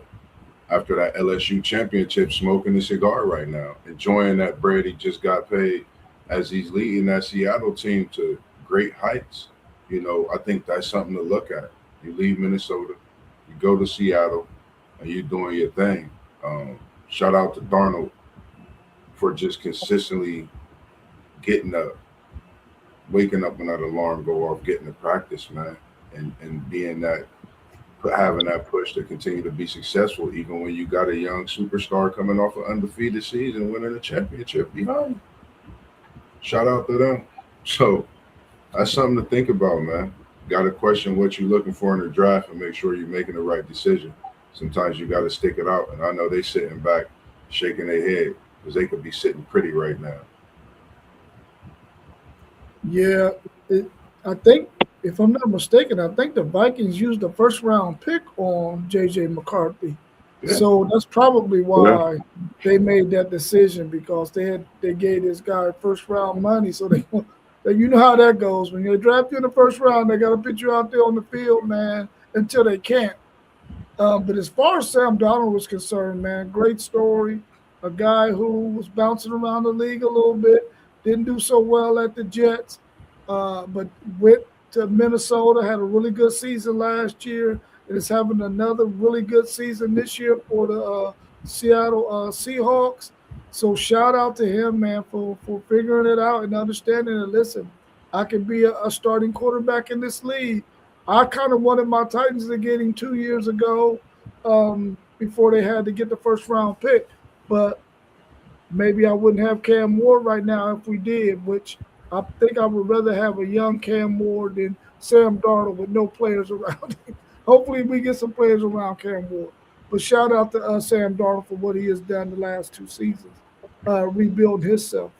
after that LSU championship, smoking a cigar right now, enjoying that bread he just got paid as he's leading that Seattle team to great heights. I think that's something to look at. You leave Minnesota, you go to Seattle, and you're doing your thing. Um, Shout out to Darnold for just consistently getting up, waking up when that alarm go off, getting to practice, man, and being that having that push to continue to be successful, even when you got a young superstar coming off an undefeated season, winning a championship behind you. Shout out to them. So that's something to think about, man. Got to question what you're looking for in the draft and make sure you're making the right decision. Sometimes you got to stick it out, and I know they sitting back, shaking their head because they could be sitting pretty right now. Yeah, I think, if I'm not mistaken, I think the Vikings used the first round pick on J.J. McCarthy. Yeah. So that's probably Yeah. why they made that decision, because they gave this guy first round money. So you know how that goes. When they draft you in the first round, they got to put you out there on the field, man, until they can't. But as far as Sam Donald was concerned, man, great story. A guy who was bouncing around the league a little bit, didn't do so well at the Jets, but went to Minnesota, had a really good season last year, and is having another really good season this year for the Seattle Seahawks. So shout out to him, man, for figuring it out and understanding it. Listen, I could be a starting quarterback in this league. I kind of wanted my Titans to get him 2 years ago, before they had to get the first round pick. But maybe I wouldn't have Cam Moore right now if we did, which I think I would rather have a young Cam Moore than Sam Darnold with no players around him. Hopefully we get some players around Cam Moore. But shout out to Sam Darnold for what he has done the last 2 seasons, rebuild himself.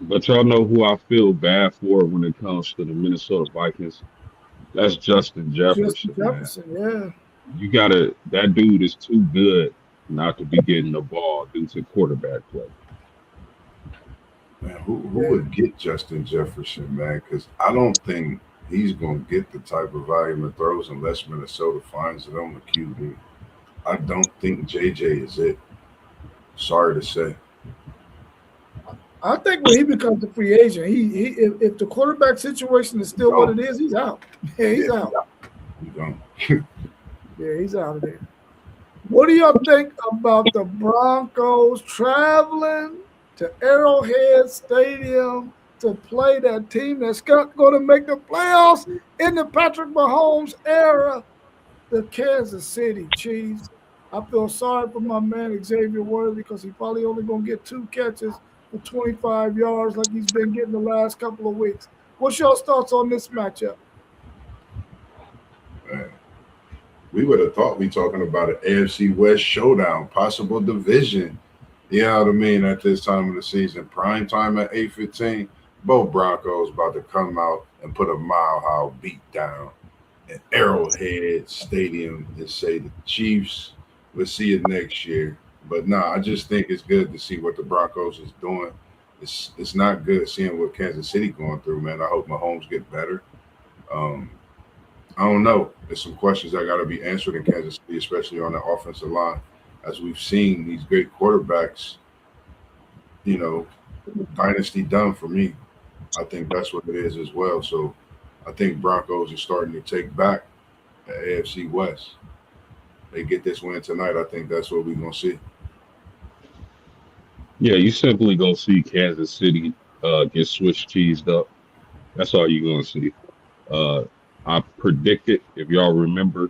But y'all know who I feel bad for when it comes to the Minnesota Vikings? That's Justin Justin Jefferson, man. Jefferson, yeah. That dude is too good not to be getting the ball due to quarterback play. Man, who would get Justin Jefferson, man? Because I don't think he's going to get the type of volume of throws unless Minnesota finds it on the QB. I don't think JJ is it. Sorry to say. I think when he becomes a free agent, if the quarterback situation is still what it is, he's out. Yeah, he's out. He's gone. Yeah, he's out of there. What do y'all think about the Broncos traveling to Arrowhead Stadium to play that team that's going to make the playoffs in the Patrick Mahomes era, the Kansas City Chiefs? I feel sorry for my man Xavier Worthy because he probably only going to get 2 catches for 25 yards like he's been getting the last couple of weeks. What's your thoughts on this matchup? Man, we would have thought we talking about an AFC West showdown, possible division. You know what I mean? At this time of the season, prime time at 8:15, both Broncos about to come out and put a mile high beat down at Arrowhead Stadium and say the Chiefs, we'll see you next year. But nah, I just think it's good to see what the Broncos is doing. It's not good seeing what Kansas City going through, man. I hope Mahomes get better. I don't know. There's some questions that got to be answered in Kansas City, especially on the offensive line. As we've seen these great quarterbacks, dynasty done for me. I think that's what it is as well. So I think Broncos are starting to take back the AFC West. They get this win tonight. I think that's what we're going to see. Yeah, you simply gonna see Kansas City get Swiss cheesed up. That's all you're gonna see. Uh, I predicted, if y'all remember,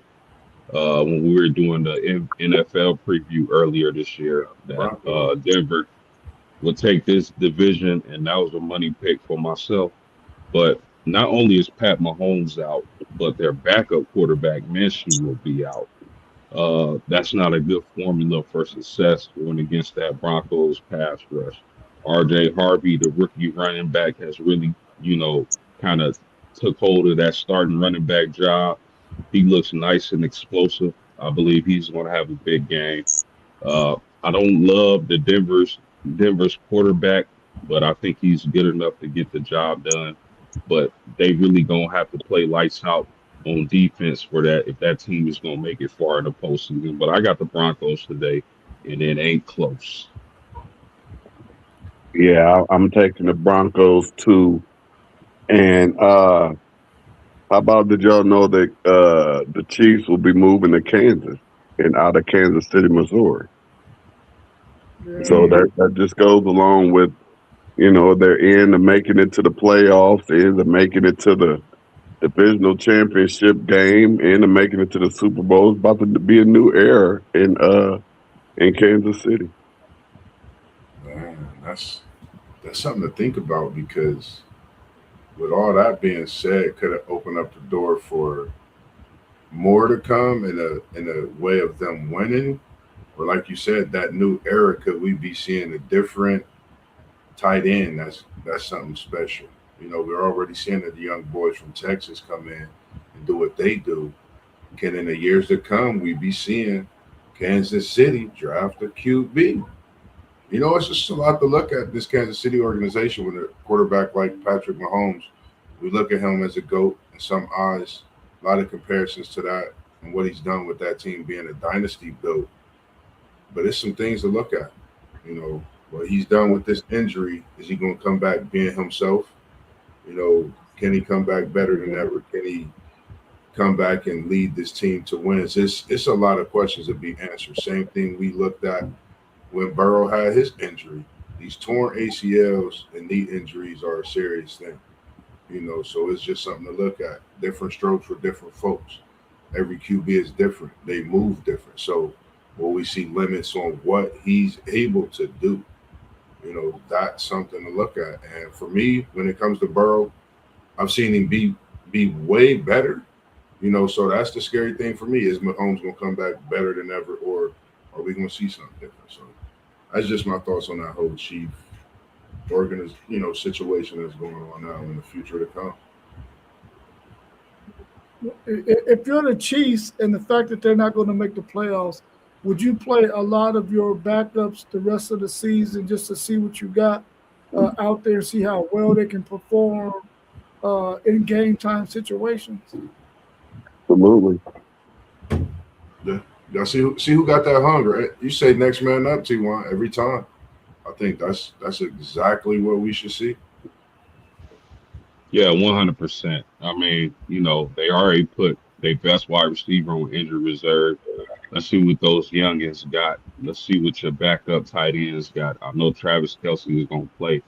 when we were doing the NFL preview earlier this year, that Denver would take this division, and that was a money pick for myself. But not only is Pat Mahomes out, but their backup quarterback Minshew will be out. That's not a good formula for success going against that Broncos pass rush. RJ Harvey, the rookie running back, has really, kind of took hold of that starting running back job. He looks nice and explosive. I believe he's going to have a big game. I don't love the Denver's quarterback, but I think he's good enough to get the job done. But they really gonna have to play lights out on defense for that if that team is going to make it far in the postseason. But I got the Broncos today, and it ain't close. Yeah, I'm taking the Broncos too. And how about did y'all know that the Chiefs will be moving to Kansas and out of Kansas City, Missouri? So Yeah. that just goes along with they're in and making it to the playoffs, in and making it to the divisional championship game, in and making it to the Super Bowl. It's about to be a new era in Kansas City. Man, that's something to think about because with all that being said, could have opened up the door for more to come in a way of them winning. Or like you said, that new era, could we be seeing a different tight end? That's something special. We're already seeing that the young boys from Texas come in and do what they do. Can in the years to come we be seeing Kansas City draft a QB? It's just a lot to look at this Kansas City organization with a quarterback like Patrick Mahomes. We look at him as a GOAT in some eyes. A lot of comparisons to that and what he's done with that team being a dynasty built. But it's some things to look at. What he's done with this injury. Is he going to come back being himself? Can he come back better than ever? Can he come back and lead this team to wins? It's a lot of questions to be answered. Same thing we looked at when Burrow had his injury. These torn ACLs and knee injuries are a serious thing. So it's just something to look at. Different strokes for different folks. Every QB is different. They move different. So will we see limits on what he's able to do? That's something to look at. And for me, when it comes to Burrow, I've seen him be way better. So that's the scary thing for me. Is Mahomes going to come back better than ever, or are we going to see something different? So that's just my thoughts on that whole Chief situation that's going on now in the future to come. If you're the Chiefs and the fact that they're not going to make the playoffs, would you play a lot of your backups the rest of the season just to see what you got out there, see how well they can perform in game time situations? Absolutely. Yeah. Y'all see who got that hunger. You say next man up, T1, every time. I think that's exactly what we should see. Yeah, 100%. I mean, they already put their best wide receiver on injured reserve. Let's see what those youngins got. Let's see what your backup tight ends got. I know Travis Kelce is going to play,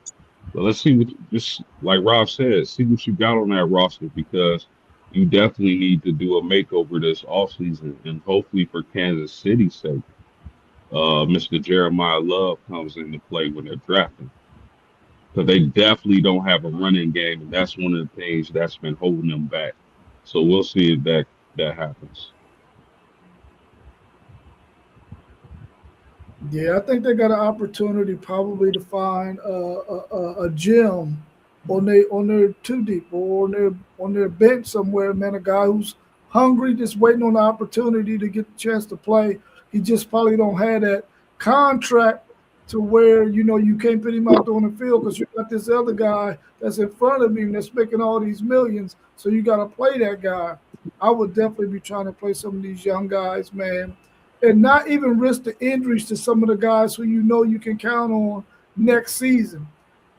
but let's see what, just like Rob said, see what you got on that roster because you definitely need to do a makeover this offseason. And hopefully for Kansas City's sake, Mr. Jeremiah Love comes into play when they're drafting. Because they definitely don't have a running game, and that's one of the things that's been holding them back. So we'll see if that happens. Yeah, I think they got an opportunity probably to find a gem on their two deep or on their bench somewhere, man. A guy who's hungry, just waiting on the opportunity to get the chance to play. He just probably don't have that contract to where you can't put him out there on the field because you got this other guy that's in front of him that's making all these millions. So you got to play that guy. I would definitely be trying to play some of these young guys, man, and not even risk the injuries to some of the guys who you can count on next season.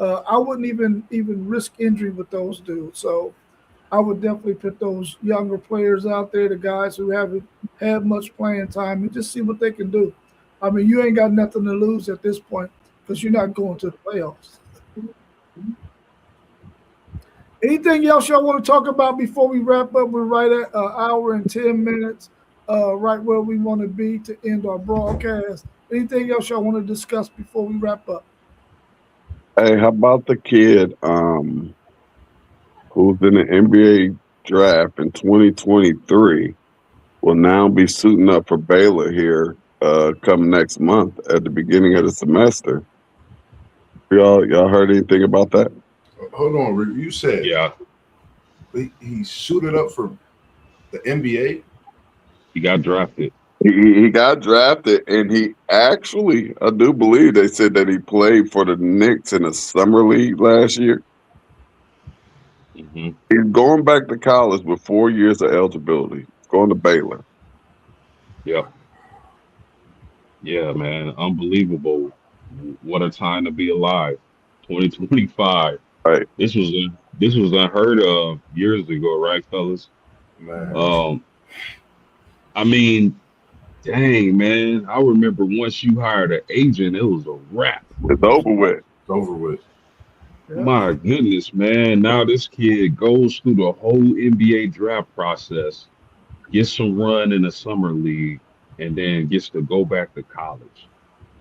I wouldn't even risk injury with those dudes. So I would definitely put those younger players out there, the guys who haven't had much playing time, and just see what they can do. I mean, you ain't got nothing to lose at this point because you're not going to the playoffs. Anything else y'all want to talk about before we wrap up? We're right at an hour and 10 minutes, right where we want to be to end our broadcast. Anything else y'all want to discuss before we wrap up? Hey, how about the kid who's in the NBA draft in 2023 will now be suiting up for Baylor here come next month at the beginning of the semester? Y'all heard anything about that? Hold on, Rick. You said Yeah, he suited up for the NBA? he got drafted. He got drafted, and he actually, I do believe they said that he played for the Knicks in the summer league last year. Hmm. He's going back to college with 4 years of eligibility. He's going to Baylor. Yep. Yeah, man. Unbelievable. What a time to be alive. 2025. Right. This was unheard of years ago, right, fellas? Man, Um, I mean, dang, man. I remember once you hired an agent, it was a wrap. It's over with. it's over with. Yeah. My goodness, man. Now this kid goes through the whole NBA draft process, gets some run in the summer league, and then gets to go back to college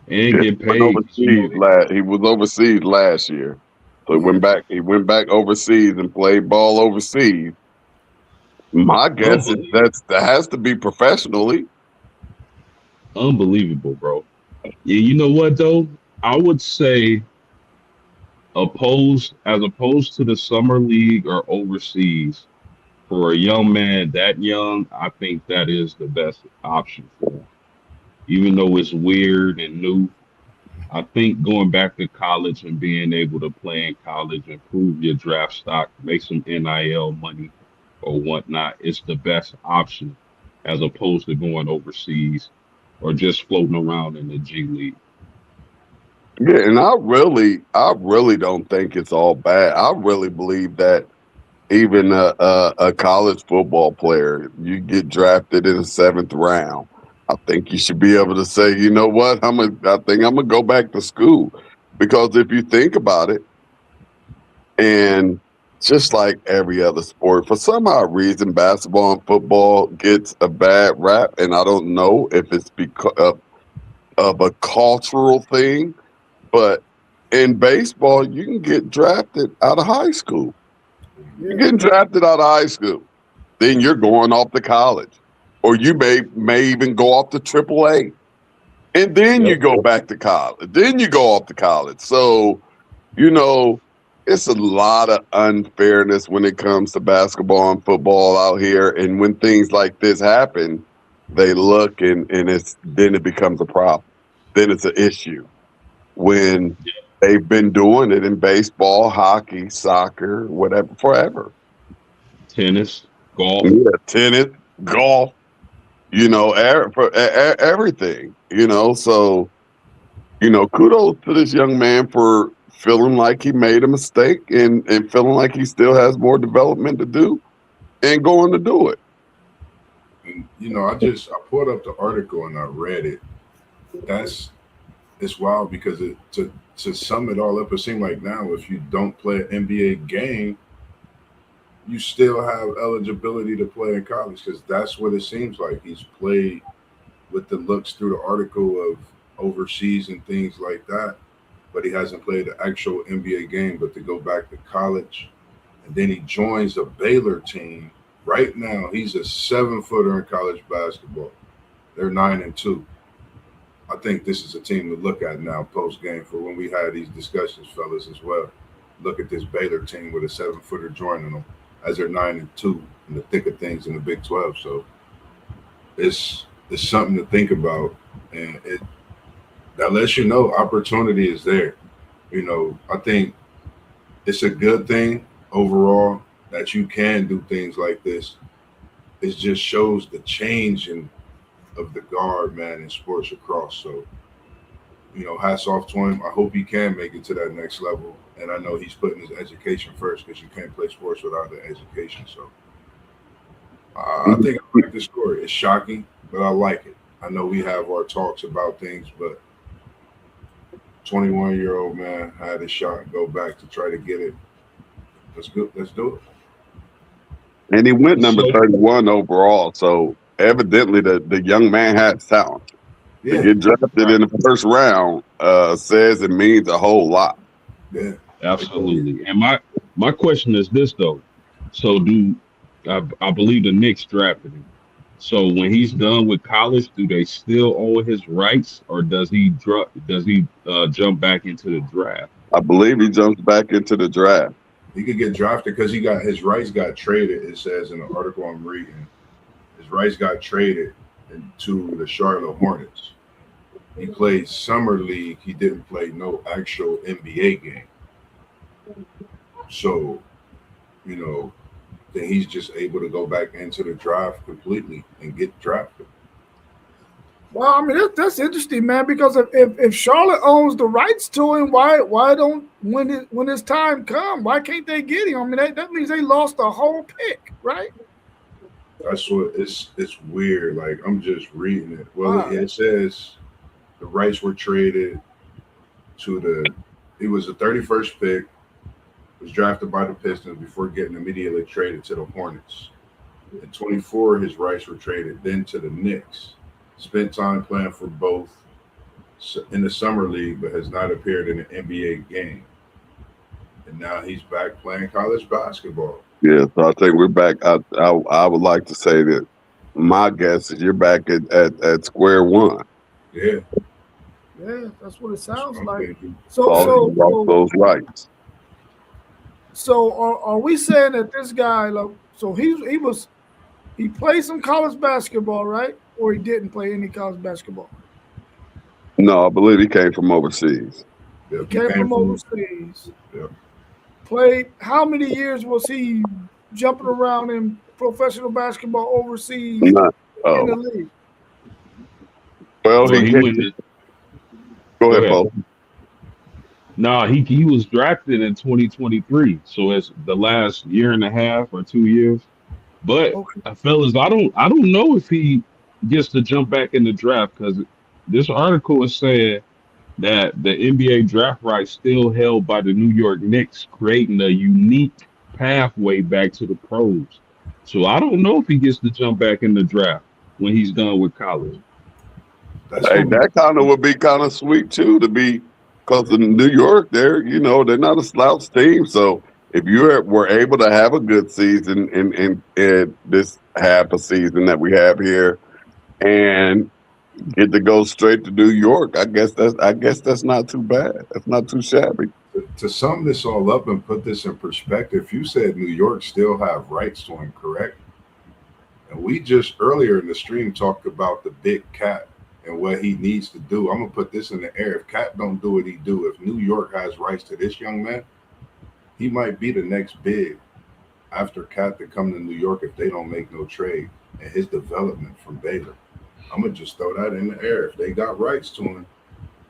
and Yeah, get paid. 'Cause, he was overseas last year. So he Yeah. went back overseas and played ball overseas. My guess is unbelievable, that has to be professionally. unbelievable, bro. Yeah, you know what though? I would say as opposed to the summer league or overseas for a young man that young, I think that is the best option for him. Even though it's weird and new, I think going back to college and being able to play in college, improve your draft stock, make some NIL money or whatnot, it's the best option as opposed to going overseas or just floating around in the G League. Yeah, and I really don't think it's all bad. I really believe that even a college football player, you get drafted in the 7th round. I think you should be able to say, you know what, I think I'm gonna go back to school, because if you think about it, and just like every other sport, for some odd reason, basketball and football gets a bad rap, and I don't know if it's because of a cultural thing, but in baseball, you can get drafted out of high school. You're Yeah. getting drafted out of high school, then you're going off to college, or you may even go off to AAA, and then you Yep. go back to college. Then you go off to college. So you know, it's a lot of unfairness when it comes to basketball and football out here. And when things like this happen, they look and then it becomes a problem. Then it's an issue when they've been doing it in baseball, hockey, soccer, whatever, forever. Tennis, golf. Yeah, tennis, golf, everything, so kudos to this young man for feeling like he made a mistake and feeling like he still has more development to do and going to do it. And I pulled up the article and I read it. That's It's wild because to sum it all up, it seemed like now if you don't play an NBA game, you still have eligibility to play in college, because that's what it seems like. He's played with the looks through the article of overseas and things like that, but he hasn't played an actual NBA game. But to go back to college, and then he joins a Baylor team. Right now, he's a 7-footer in college basketball. They're 9-2. I think this is a team to look at now post game for when we had these discussions, fellas, as well. Look at this Baylor team with a 7-footer joining them as they're 9-2 in the thick of things in the Big 12. So it's something to think about, and that lets you know opportunity is there. I think it's a good thing overall that you can do things like this. It just shows the change of the guard, man, in sports across. So, hats off to him. I hope he can make it to that next level. And I know he's putting his education first, because you can't play sports without the education. So I think I like this story. It's shocking, but I like it. I know we have our talks about things, but 21-year-old man had a shot, go back to try to get it. Let's go. Let's do it. And he went number So 31 overall. So evidently the young man has talent. To Yeah. get drafted in the first round says it means a whole lot. Yeah. absolutely. And my question is this though. So I believe the Knicks drafted him. So when he's done with college, do they still own his rights, or does he jump back into the draft? I believe he jumps back into the draft. He could get drafted because he got his rights got traded. It says in the article I'm reading, his rights got traded to the Charlotte Hornets. He played summer league. He didn't play no actual NBA game. So, then he's just able to go back into the draft completely and get drafted. Well, I mean that's interesting, man. Because if Charlotte owns the rights to him, why don't when his time comes, why can't they get him? I mean that means they lost a whole pick, right? That's what it's weird. Like I'm just reading it. Well, Wow. it says the rights were traded to he was the 31st pick, was drafted by the Pistons before getting immediately traded to the Hornets. In 24, his rights were traded then to the Knicks. Spent time playing for both in the summer league, but has not appeared in an NBA game. And now he's back playing college basketball. Yeah, so I think we're back. I would like to say that my guess is you're back at square one. Yeah. Yeah, that's what it sounds like. Thinking. So those rights. So are we saying that this guy, like, so he played some college basketball, right? Or he didn't play any college basketball? No, I believe he came from overseas. Yeah, He came from overseas. Yeah. Played, how many years was he jumping around in professional basketball overseas in the league? Well, So he went to, go ahead, Paul. No, he was drafted in 2023, so it's the last year and a half or 2 years. But fellas, I don't know if he gets to jump back in the draft because this article is saying that the NBA draft rights still held by the New York Knicks, creating a unique pathway back to the pros. So I don't know if he gets to jump back in the draft when he's done with college. That kind of would be kind of sweet too, to be, because in New York, they're not a slouch team. So if you were able to have a good season in this half a season that we have here, and get to go straight to New York, I guess that's not too bad. That's not too shabby. To sum this all up and put this in perspective, you said New York still have rights to him, correct? And we just earlier in the stream talked about the big cat and what he needs to do. I'm gonna put this in the air. If Cat don't do what he do, if New York has rights to this young man, he might be the next big after Cat to come to New York if they don't make no trade. And his development from Baylor, I'm gonna just throw that in the air. If they got rights to him,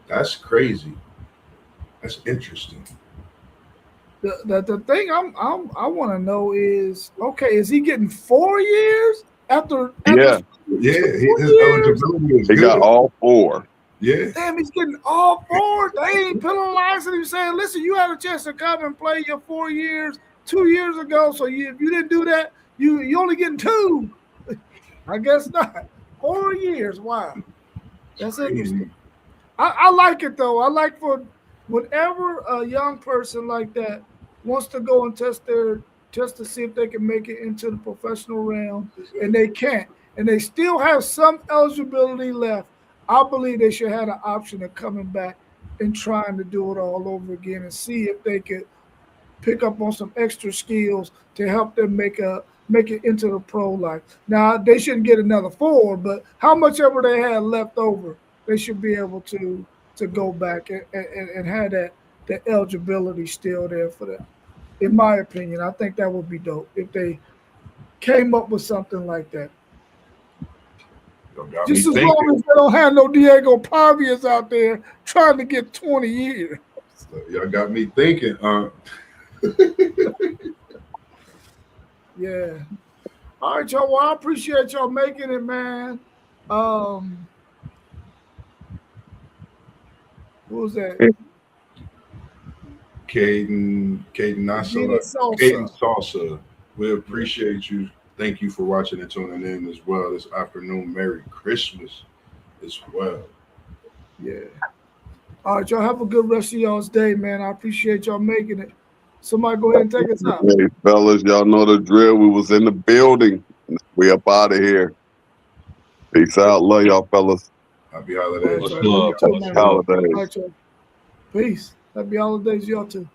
that's crazy. That's interesting. The thing I want to know is, okay, is he getting 4 years after Yeah. His eligibility is good. He got all 4. Yeah. Damn, he's getting all 4. They ain't penalizing him, saying, listen, you had a chance to come and play your 4 years 2 years ago. So if you didn't do that, you only getting 2. I guess not. 4 years. Wow. That's interesting. I like it though. I like for whenever a young person like that wants to go and test to see if they can make it into the professional realm, and they can't, and they still have some eligibility left, I believe they should have the option of coming back and trying to do it all over again and see if they could pick up on some extra skills to help them make it into the pro life. Now, they shouldn't get another 4, but how much ever they had left over, they should be able to go back and have that eligibility still there for them. In my opinion, I think that would be dope if they came up with something like that. Just as long as they don't have no Diego Pavias out there trying to get 20 years. Y'all got me thinking. Yeah. All right, y'all. Well, I appreciate y'all making it, man. Who was that? Caden Salsa. We appreciate you. Thank you for watching and tuning in as well this afternoon. Merry Christmas as well. Yeah. All right, y'all have a good rest of y'all's day, man. I appreciate y'all making it. Somebody go ahead and take us out. Hey, fellas, y'all know the drill. We was in the building. We up out of here. Peace out. Love y'all, fellas. Happy holidays. Much love. Peace. Happy holidays, y'all too.